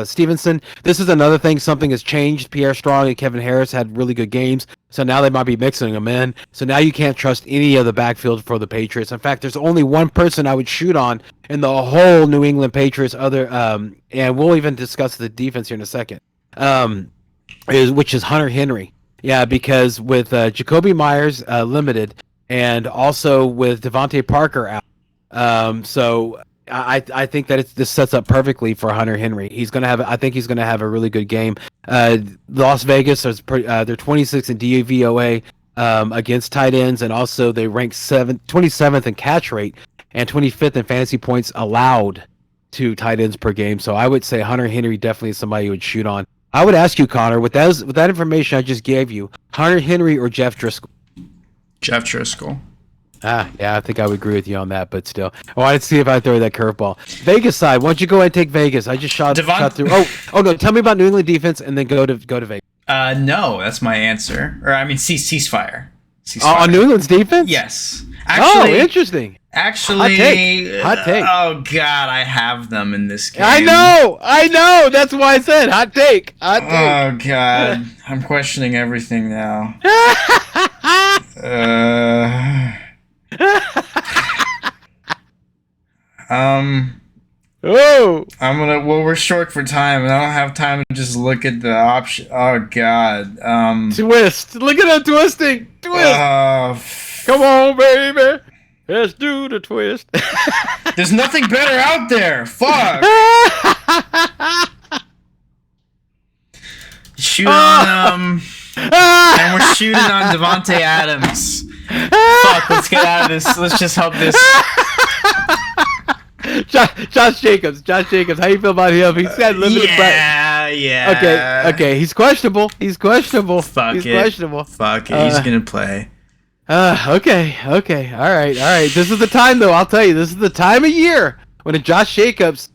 Stevenson. This is another thing. Something has changed. Pierre Strong and Kevin Harris had really good games, so now they might be mixing them in. So now you can't trust any of the backfield for the Patriots. In fact, there's only one person I would shoot on in the whole New England Patriots. And we'll even discuss the defense here in a second. Which is Hunter Henry. Yeah, because with Jacoby Myers limited, and also with Devontae Parker out. So I think that this sets up perfectly for Hunter Henry. I think he's gonna have a really good game. Las Vegas they're 26th in DVOA against tight ends, and also they rank 27th in catch rate and 25th in fantasy points allowed to tight ends per game. So I would say Hunter Henry definitely is somebody you would shoot on. I would ask you, Connor, with that information I just gave you, Hunter Henry or Jeff Driskel? Jeff Driskel. Yeah, I think I would agree with you on that, but still. I wanted to see if I throw that curveball. Vegas side, why don't you go ahead and take Vegas? I just shot through. Oh no, tell me about New England defense and then go to Vegas. No, that's my answer. Or I mean, ceasefire. On New England's defense? Yes. Actually, interesting. Actually, hot take. Oh God, I have them in this game. I know. That's why I said hot take. Oh God, I'm questioning everything now. Oh. We're short for time, and I don't have time to just look at the option. Oh God. Twist. Look at him twisting. Twist. Come on, baby. Let's do the twist. There's nothing better out there. Fuck. Shoot on and we're shooting on Devontae Adams. Fuck, let's get out of this. Let's just hope this. Josh Jacobs, how you feel about him? He's got limited Yeah. Okay, he's questionable. Fuck it. Questionable. Fuck it, he's gonna play. Okay, all right. This is the time, though. I'll tell you, this is the time of year when Josh Jacobs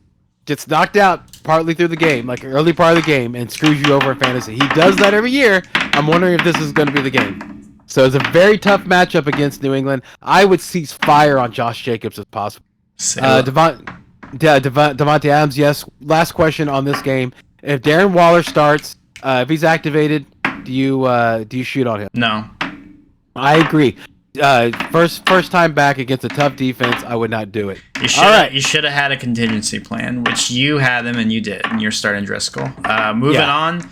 gets knocked out partly through the game, like early part of the game, and screws you over in fantasy. He does that every year. I'm wondering if this is going to be the game. So it's a very tough matchup against New England. I would cease fire on Josh Jacobs if possible. Devontae Adams, yes. Last question on this game: if Darren Waller starts, if he's activated, do you shoot on him? No. I agree. First time back against a tough defense, I would not do it. You should have had a contingency plan, which you had them and you did, and you're starting Driskel. Moving on,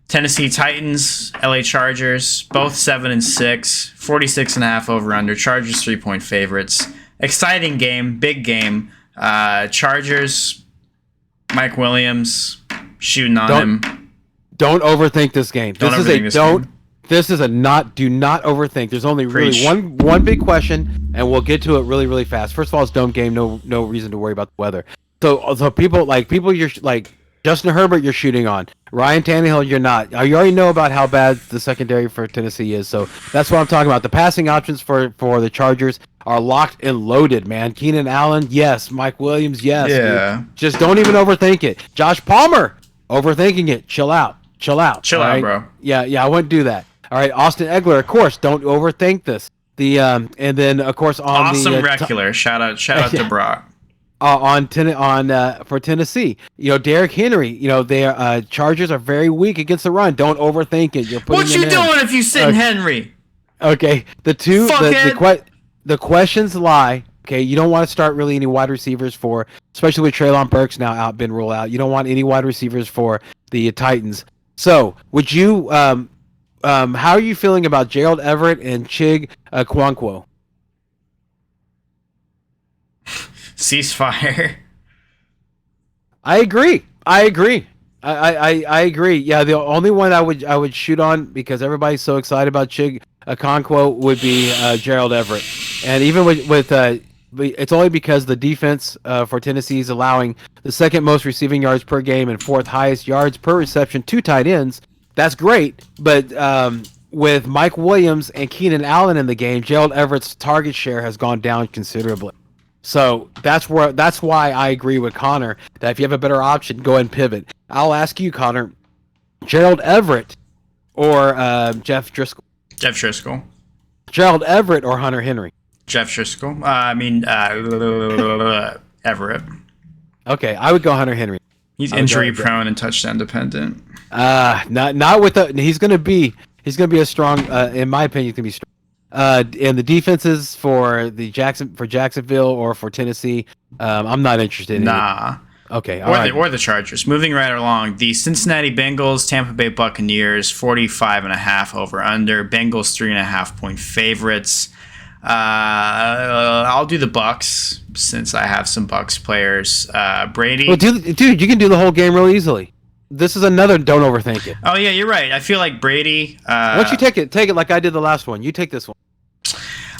Tennessee Titans, LA Chargers, both 7-6, 46.5 over under. Chargers 3-point favorites. Exciting game, big game. Chargers, Mike Williams shooting on him. Don't overthink this game. Do not overthink. There's only really one big question, and we'll get to it really, really fast. First of all, it's dome game. No reason to worry about the weather. So people you're like Justin Herbert, you're shooting on. Ryan Tannehill, you're not. You already know about how bad the secondary for Tennessee is. So that's what I'm talking about. The passing options for the Chargers are locked and loaded, man. Keenan Allen, yes. Mike Williams, yes. Yeah. Dude. Just don't even overthink it. Josh Palmer, overthinking it. Chill out, bro. Yeah, I wouldn't do that. All right, Austin Eckler, of course, don't overthink this. And then of course on awesome regular. Shout out to Brock. For Tennessee, Derrick Henry. Their Chargers are very weak against the run. Don't overthink it. What you doing if you sitting Henry? Okay, the questions lie. Okay, you don't want to start really any wide receivers especially with Treylon Burks now been ruled out. You don't want any wide receivers for the Titans. So, would you? How are you feeling about Gerald Everett and Chig Okonkwo? Ceasefire. I agree. I agree. I agree. Yeah, the only one I would shoot on because everybody's so excited about Chig Okonkwo would be Gerald Everett, and even with it's only because the defense for Tennessee is allowing the second most receiving yards per game and fourth highest yards per reception to tight ends. That's great, but with Mike Williams and Keenan Allen in the game, Gerald Everett's target share has gone down considerably. So that's why I agree with Connor that if you have a better option, go ahead and pivot. I'll ask you, Connor, Gerald Everett or Jeff Driskel? Jeff Driskel. Gerald Everett or Hunter Henry? Jeff Driskel. Everett. Okay, I would go Hunter Henry. He's injury prone and touchdown dependent. Not with the. He's gonna be a strong. In my opinion, he's gonna be strong. And the defenses for Jacksonville or for Tennessee, I'm not interested in. Nah. Okay. Or the Chargers. Moving right along, the Cincinnati Bengals, Tampa Bay Buccaneers, 45.5 over under. Bengals 3.5 point favorites. I'll do the Bucks since I have some Bucks players. Brady. Well, dude, you can do the whole game real easily. This is another. Don't overthink it. Oh yeah, you're right. I feel like Brady. Why don't you take it like I did the last one? You take this one.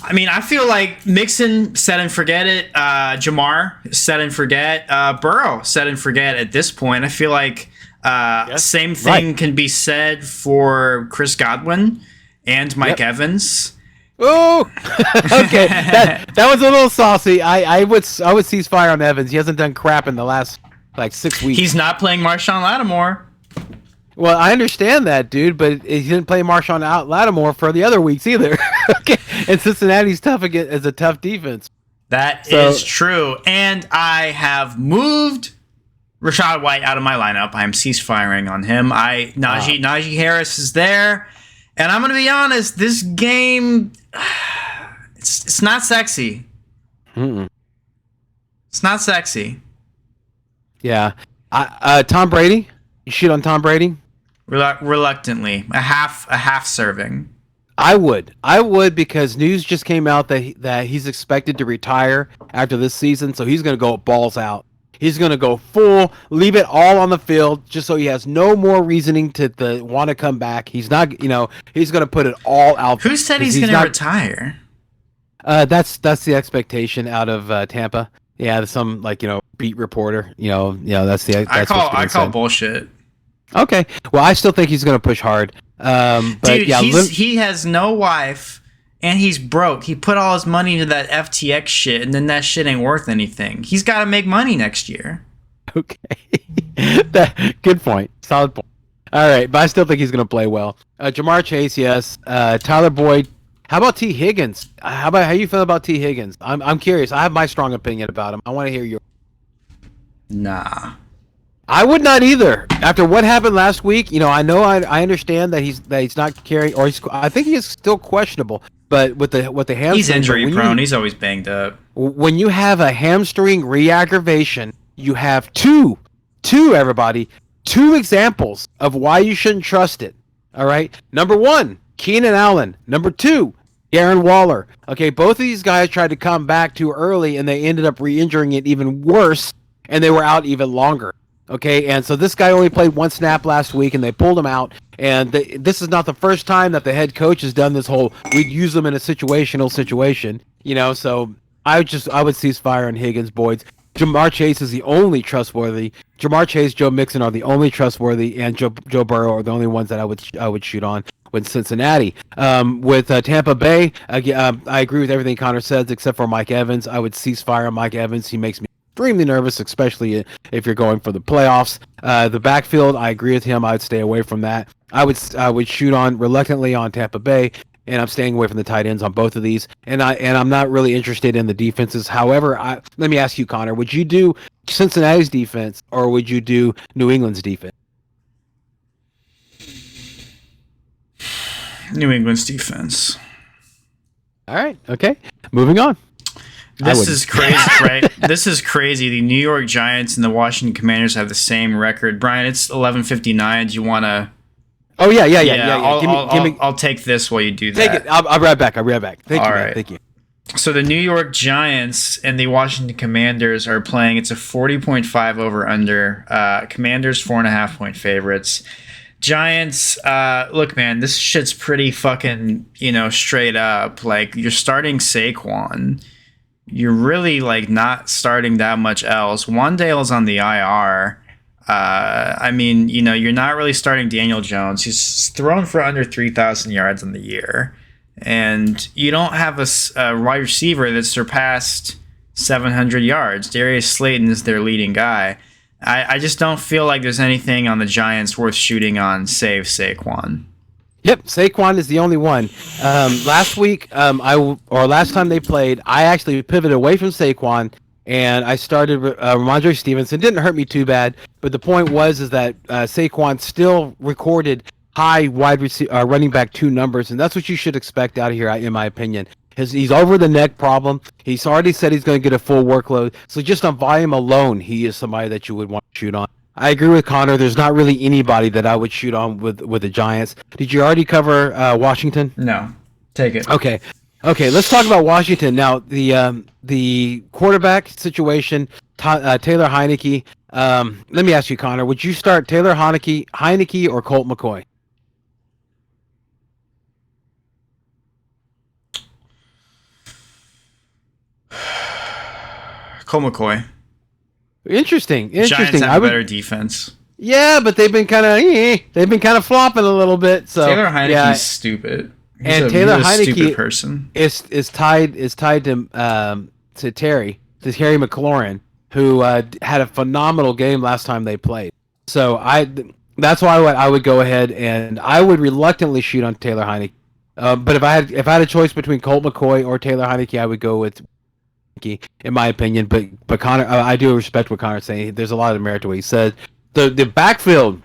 I mean, I feel like Mixon set and forget it. Jamar set and forget. Burrow set and forget at this point. I feel like same thing can be said for Chris Godwin and Mike Evans. Oh, okay. That was a little saucy. I would cease fire on Evans. He hasn't done crap in the last 6 weeks. He's not playing Marshawn Lattimore. Well, I understand that, dude, but he didn't play Marshawn Lattimore for the other weeks either. Okay, and Cincinnati's tough again as a tough defense. That is true, and I have moved Rachaad White out of my lineup. I'm cease-firing on him. Najee Harris is there, and I'm going to be honest. This game, it's not sexy. Mm-mm. It's not sexy. Yeah, Tom Brady. You shoot on Tom Brady? Reluctantly, a half serving. I would because news just came out that he's expected to retire after this season, so he's going to go balls out. He's going to go full, leave it all on the field, just so he has no more reasoning to want to come back. He's not, he's going to put it all out. Who said he's going to retire? That's the expectation out of Tampa. Yeah, some beat reporter. That's I call bullshit. Okay, well, I still think he's going to push hard. But dude, yeah, he has no wife and he's broke. He put all his money into that FTX shit, and then that shit ain't worth anything. He's got to make money next year. Okay, good point. Solid point. All right, but I still think he's going to play well. Jamar Chase, yes. Tyler Boyd. How about T. Higgins? How you feel about T. Higgins? I'm curious. I have my strong opinion about him. I want to hear yours. Nah. I would not either. After what happened last week, I I understand that he's not carrying, or I think he is still questionable. But with the hamstring, he's injury prone. He's always banged up. When you have a hamstring re-aggravation, you have two examples of why you shouldn't trust it. All right. Number one, Keenan Allen. Number two, Darren Waller. Okay, both of these guys tried to come back too early, and they ended up re-injuring it even worse, and they were out even longer. Okay, and so this guy only played one snap last week, and they pulled him out. And this is not the first time that the head coach has done this whole we'd use them in a situational situation. So I would cease fire on Higgins, Boyd. Jamar Chase is the only trustworthy. Jamar Chase, Joe Mixon are the only trustworthy, and Joe Burrow are the only ones that I would shoot on with Cincinnati. With Tampa Bay, I agree with everything Connor says except for Mike Evans. I would cease fire on Mike Evans. He makes me extremely nervous, especially if you're going for the playoffs. The backfield, I agree with him. I would stay away from that. I would shoot on reluctantly on Tampa Bay, and I'm staying away from the tight ends on both of these. And I'm not really interested in the defenses. However, let me ask you, Connor, would you do Cincinnati's defense or would you do New England's defense? New England's defense. All right. Okay. Moving on. This is crazy, right? This is crazy. The New York Giants and the Washington Commanders have the same record. Brian, it's 11:59. Do you want to? Oh yeah. I'll take this while you do that. Take it. I'll be right back. Thank you. Right. Thank you. So the New York Giants and the Washington Commanders are playing. It's a 40.5 over under. Commanders 4.5 point favorites. Giants, look, man, this shit's pretty fucking, straight up. Like, you're starting Saquon. You're really, like, not starting that much else. Wandale's on the IR. You're not really starting Daniel Jones. He's thrown for under 3,000 yards on the year. And you don't have a wide receiver that surpassed 700 yards. Darius Slayton is their leading guy. I just don't feel like there's anything on the Giants worth shooting on, save Saquon. Yep, Saquon is the only one. Last week, last time they played, I actually pivoted away from Saquon, and I started Rhamondre Stevenson. Didn't hurt me too bad, but the point is that Saquon still recorded high running back 2 numbers, and that's what you should expect out of here, in my opinion. He's over the neck problem. He's already said he's going to get a full workload. So just on volume alone, he is somebody that you would want to shoot on. I agree with Connor. There's not really anybody that I would shoot on with the Giants. Did you already cover Washington? No. Take it. Okay, let's talk about Washington. Now, the quarterback situation, Taylor Heineke. Let me ask you, Connor, would you start Taylor Heineke or Colt McCoy? Colt McCoy. Interesting. Giants have a better defense. Yeah, but they've been kind of flopping a little bit. So Taylor Heineke's stupid. Taylor Heineke stupid person is tied to Terry McLaurin, who had a phenomenal game last time they played. So that's why I would go ahead and I would reluctantly shoot on Taylor Heineke. But if I had a choice between Colt McCoy or Taylor Heineke, I would go with in my opinion, but Connor, I do respect what Connor's saying. There's a lot of merit to what he said. The backfield,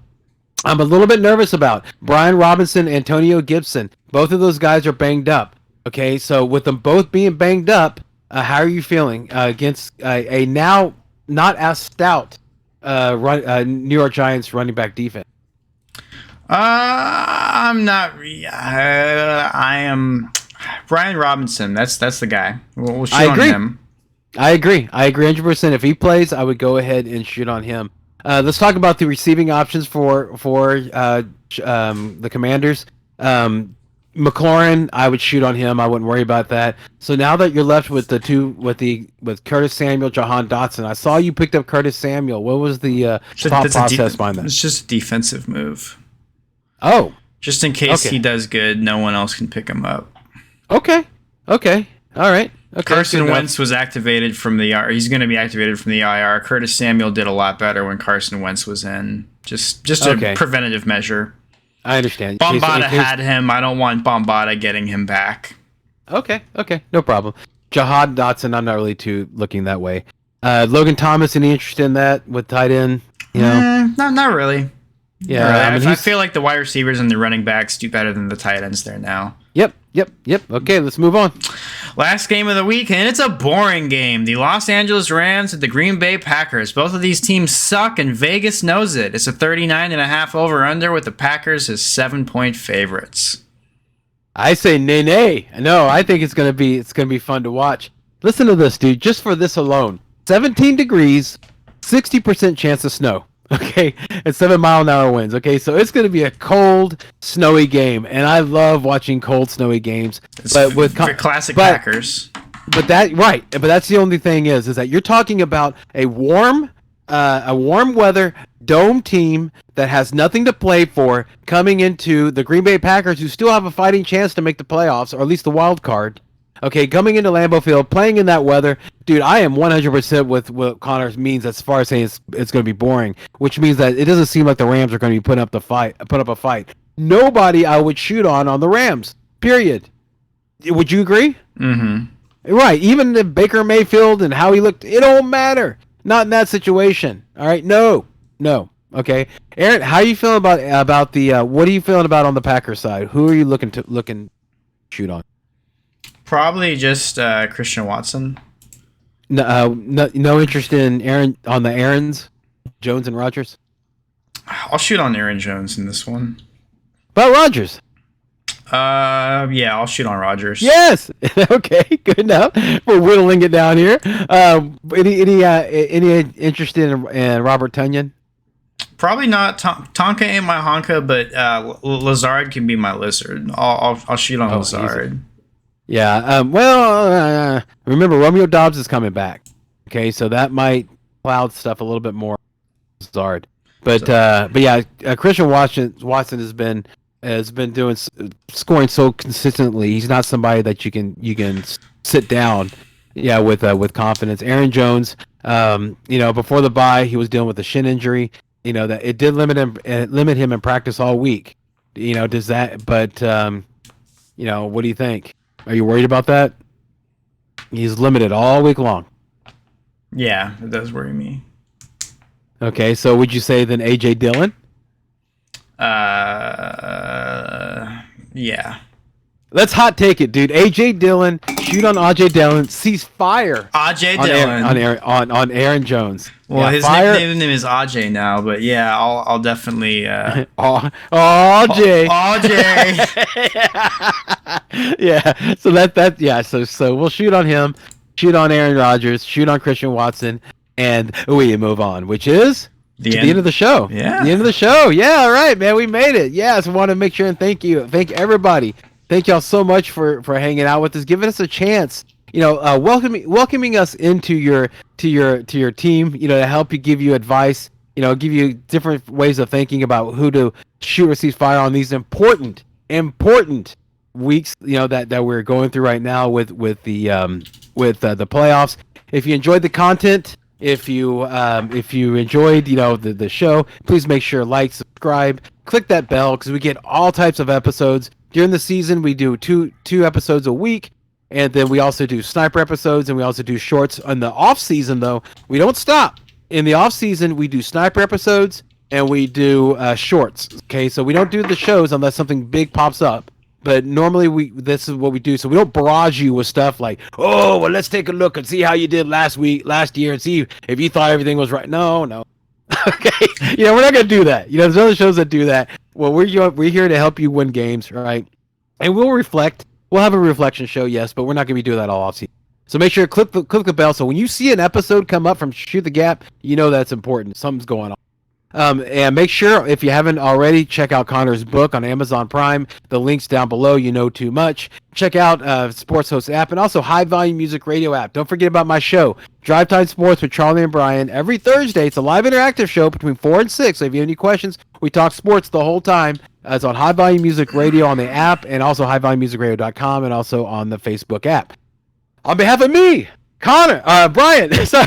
I'm a little bit nervous about. Brian Robinson, Antonio Gibson, both of those guys are banged up. Okay, so with them both being banged up, how are you feeling against a now not as stout New York Giants running back defense? I'm not. I am. Brian Robinson, that's the guy. We'll shoot on him. I agree 100%. If he plays, I would go ahead and shoot on him. Let's talk about the receiving options for the Commanders. McLaurin, I would shoot on him. I wouldn't worry about that. So now that you're left with with Curtis Samuel, Jahan Dotson, I saw you picked up Curtis Samuel. What was the thought process behind that? It's just a defensive move. Oh, just in case he does good, no one else can pick him up. Okay. All right. Okay. Carson Wentz was activated from the IR. He's going to be activated from the IR. Curtis Samuel did a lot better when Carson Wentz was in. Just a preventative measure. I understand. Bombada had him. I don't want Bombada getting him back. Okay. No problem. Jahad Dotson, I'm not really too looking that way. Logan Thomas, any interest in that with tight end? Not really. Yeah, I feel like the wide receivers and the running backs do better than the tight ends there now. Yep. Okay, let's move on. Last game of the week, and it's a boring game. The Los Angeles Rams and the Green Bay Packers. Both of these teams suck, and Vegas knows it. It's a 39.5 over-under with the Packers as 7-point favorites. I say nay. No, I think it's gonna be fun to watch. Listen to this, dude. Just for this alone, 17 degrees, 60% chance of snow. Okay, and 7-mile-an-hour winds. Okay, so it's going to be a cold, snowy game, and I love watching cold, snowy games. But with classic Packers. But that's the only thing is that you're talking about a warm weather dome team that has nothing to play for coming into the Green Bay Packers, who still have a fighting chance to make the playoffs or at least the wild card. Okay, coming into Lambeau Field, playing in that weather, dude, I am 100% with what Connor means as far as saying it's going to be boring, which means that it doesn't seem like the Rams are going to be put up a fight. Nobody I would shoot on the Rams, period. Would you agree? Mm-hmm. Right, even the Baker Mayfield and how he looked, it don't matter. Not in that situation. All right, no. Okay, Aaron, how are you feeling about the? What are you feeling about on the Packers side? Who are you looking to shoot on? Probably just Christian Watson. No interest in Aaron's, Jones and Rodgers. I'll shoot on Aaron Jones in this one. But Rodgers. Yeah, I'll shoot on Rodgers. Yes. Okay, good enough. We're whittling it down here. Any interest in Robert Tunyon? Probably not. Tonka ain't my Honka, but Lazard can be my Lizard. I'll shoot on Lazard. Easy. Yeah. Remember Romeo Dobbs is coming back. Okay, so that might cloud stuff a little bit more. Lazard. But yeah, Christian Watson has been doing scoring so consistently. He's not somebody that you can sit down, with confidence. Aaron Jones, before the bye, he was dealing with a shin injury. That it did limit him in practice all week. Does that? But what do you think? Are you worried about that? He's limited all week long. Yeah, it does worry me. Okay, so would you say then AJ Dillon? Yeah. Let's hot take it, dude. AJ Dillon, shoot on AJ Dillon, sees fire. AJ Dillon on Aaron Jones. Well, his nickname is AJ now, but yeah, I'll definitely. AJ. AJ. Yeah. So that yeah. So we'll shoot on him, shoot on Aaron Rodgers, shoot on Christian Watson, and we move on, which is the end of the show. Yeah. The end of the show. Yeah. All right, man. We made it. Yes. I want to make sure and thank everybody. Thank y'all so much for hanging out with us, giving us a chance. Welcoming us into your team. To help you, give you advice. Give you different ways of thinking about who to shoot or cease fire on these important weeks. That we're going through right now with the playoffs. If you enjoyed the content, if you enjoyed the show, please make sure like, subscribe, click that bell because we get all types of episodes. During the season, we do two episodes a week, and then we also do sniper episodes, and we also do shorts. In the off season, though, we don't stop. In the off season, we do sniper episodes and we do shorts. Okay, so we don't do the shows unless something big pops up. But normally, this is what we do. So we don't barrage you with stuff like, oh, well, let's take a look and see how you did last year, and see if you thought everything was right. No. Okay, we're not gonna do that. There's other shows that do that. Well, we're here to help you win games, right? And we'll reflect. We'll have a reflection show, yes, but we're not gonna be doing that all off season. So make sure to click the bell. So when you see an episode come up from Shoot the Gap, that's important. Something's going on. And make sure, if you haven't already, check out Connor's book on Amazon Prime. The link's down below. You know too much. Check out Sports Host app and also High Volume Music Radio app. Don't forget about my show, Drive Time Sports with Charlie and Brian. Every Thursday, it's a live interactive show between 4 and 6. So if you have any questions, we talk sports the whole time. It's on High Volume Music Radio on the app and also highvolumemusicradio.com and also on the Facebook app. On behalf of me, Connor, Brian, sorry,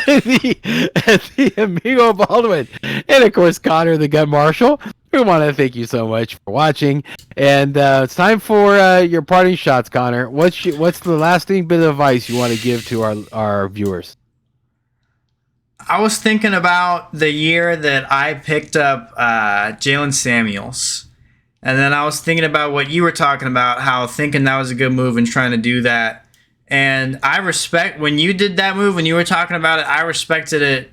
the Amigo Baldwin, and of course Connor, the gun marshal. We want to thank you so much for watching, and it's time for your parting shots, Connor. What's the lasting bit of advice you want to give to our viewers? I was thinking about the year that I picked up Jalen Samuels, and then I was thinking about what you were talking about, how thinking that was a good move and trying to do that. And I respect when you did that move, when you were talking about it, I respected it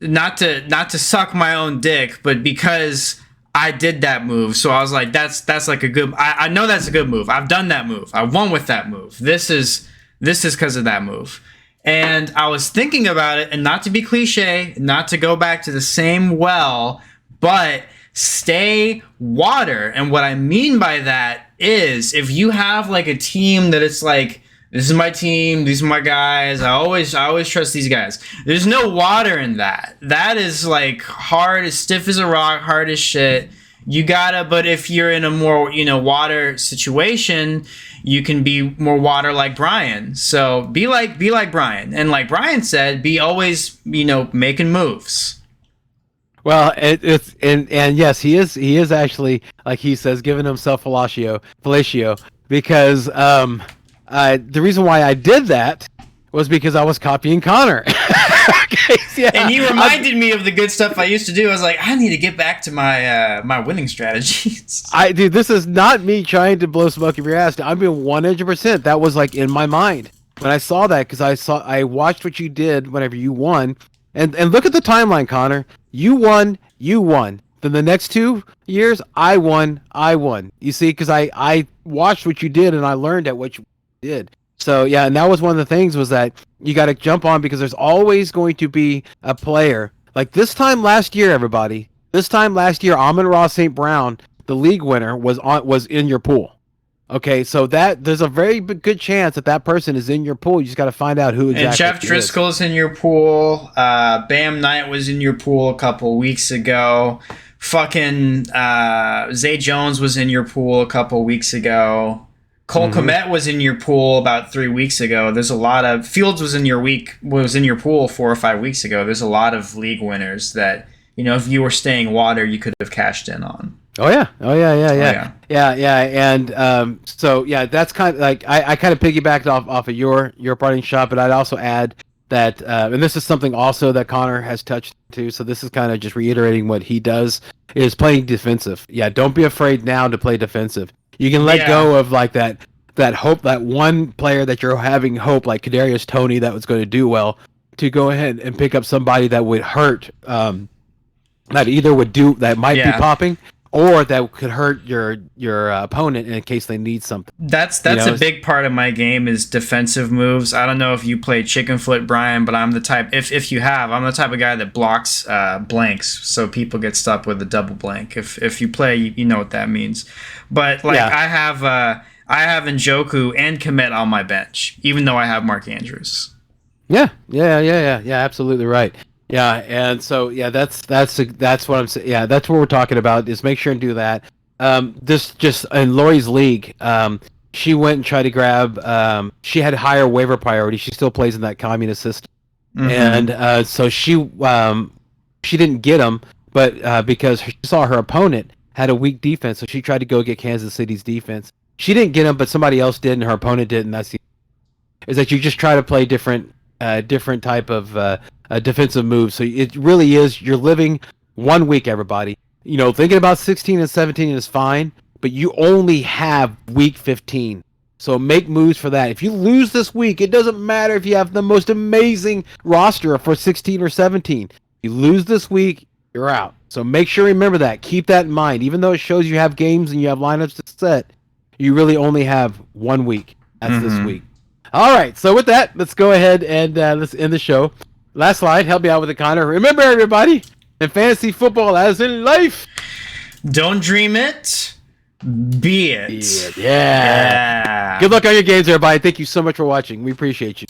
not to suck my own dick, but because I did that move. So I was like, that's like a good, I know that's a good move. I've done that move. I won with that move. This is because of that move. And I was thinking about it, and not to be cliche, not to go back to the same well, but stay water. And what I mean by that is if you have like a team that it's like, this is my team. These are my guys. I always trust these guys. There's no water in that. That is like hard, as stiff as a rock, hard as shit. You gotta, but if you're in a more, water situation, you can be more water like Brian. So be like Brian. And like Brian said, be always, making moves. Well, it's yes, he is actually, like he says, giving himself fellatio because the reason why I did that was because I was copying Connor. Okay, yeah. And you reminded me of the good stuff I used to do. I was like, I need to get back to my winning strategies. Dude, this is not me trying to blow smoke up your ass. I'm being 100%. That was like in my mind when I saw that, because I watched what you did whenever you won, and look at the timeline, Connor. You won. Then the next 2 years, I won. You see, because I watched what you did and I learned at what you did. So yeah, and that was one of the things was that you got to jump on because there's always going to be a player. Like this time last year, everybody. This time last year, Amon-Ra St. Brown, the league winner, was in your pool. Okay, so that there's a very good chance that person is in your pool. You just got to find out who exactly. And Jeff Driskel is in your pool. Bam Knight was in your pool a couple weeks ago. Fucking Zay Jones was in your pool a couple weeks ago. Cole Kmet was in your pool about 3 weeks ago. There's a lot of Fields was in your pool 4 or 5 weeks ago. There's a lot of league winners that, you know, if you were staying water, you could have cashed in on. Oh yeah. And so yeah, that's kind of like I kind of piggybacked off of your parting shot, but I'd also add that and this is something also that Connor has touched to. So this is kind of just reiterating what he does is playing defensive. Yeah, don't be afraid now to play defensive. You can let go of like that hope, that one player that you're having hope, like Kadarius Toney, that was going to do well, to go ahead and pick up somebody that would hurt, that either would do that might be popping, or that could hurt your opponent in case they need something. That's a big part of my game is defensive moves. I don't know if you play chicken foot, Brian, but I'm the type if you have, I'm the type of guy that blocks blanks so people get stuck with a double blank. If you play, you know what that means. But like I have Njoku and Kmet on my bench, even though I have Mark Andrews. Yeah, absolutely right. Yeah, and so that's what I'm saying. Yeah, that's what we're talking about. Is make sure and do that. This just in Lori's league. She went and tried to grab. She had higher waiver priority. She still plays in that communist system, and so she didn't get him, but because she saw her opponent had a weak defense, so she tried to go get Kansas City's defense. She didn't get him, but somebody else did, and her opponent did, and that's is that you just try to play different type of defensive moves. So it really is, you're living 1 week, everybody. You know, thinking about 16 and 17 is fine, but you only have week 15. So make moves for that. If you lose this week, it doesn't matter if you have the most amazing roster for 16 or 17. You lose this week, you're out. So make sure you remember that. Keep that in mind. Even though it shows you have games and you have lineups to set, you really only have 1 week. That's this week. All right, so with that, let's go ahead and let's end the show. Last slide, help me out with it, Connor. Remember, everybody, in fantasy football, as in life, don't dream it, be it. Yeah. Good luck on your games, everybody. Thank you so much for watching. We appreciate you.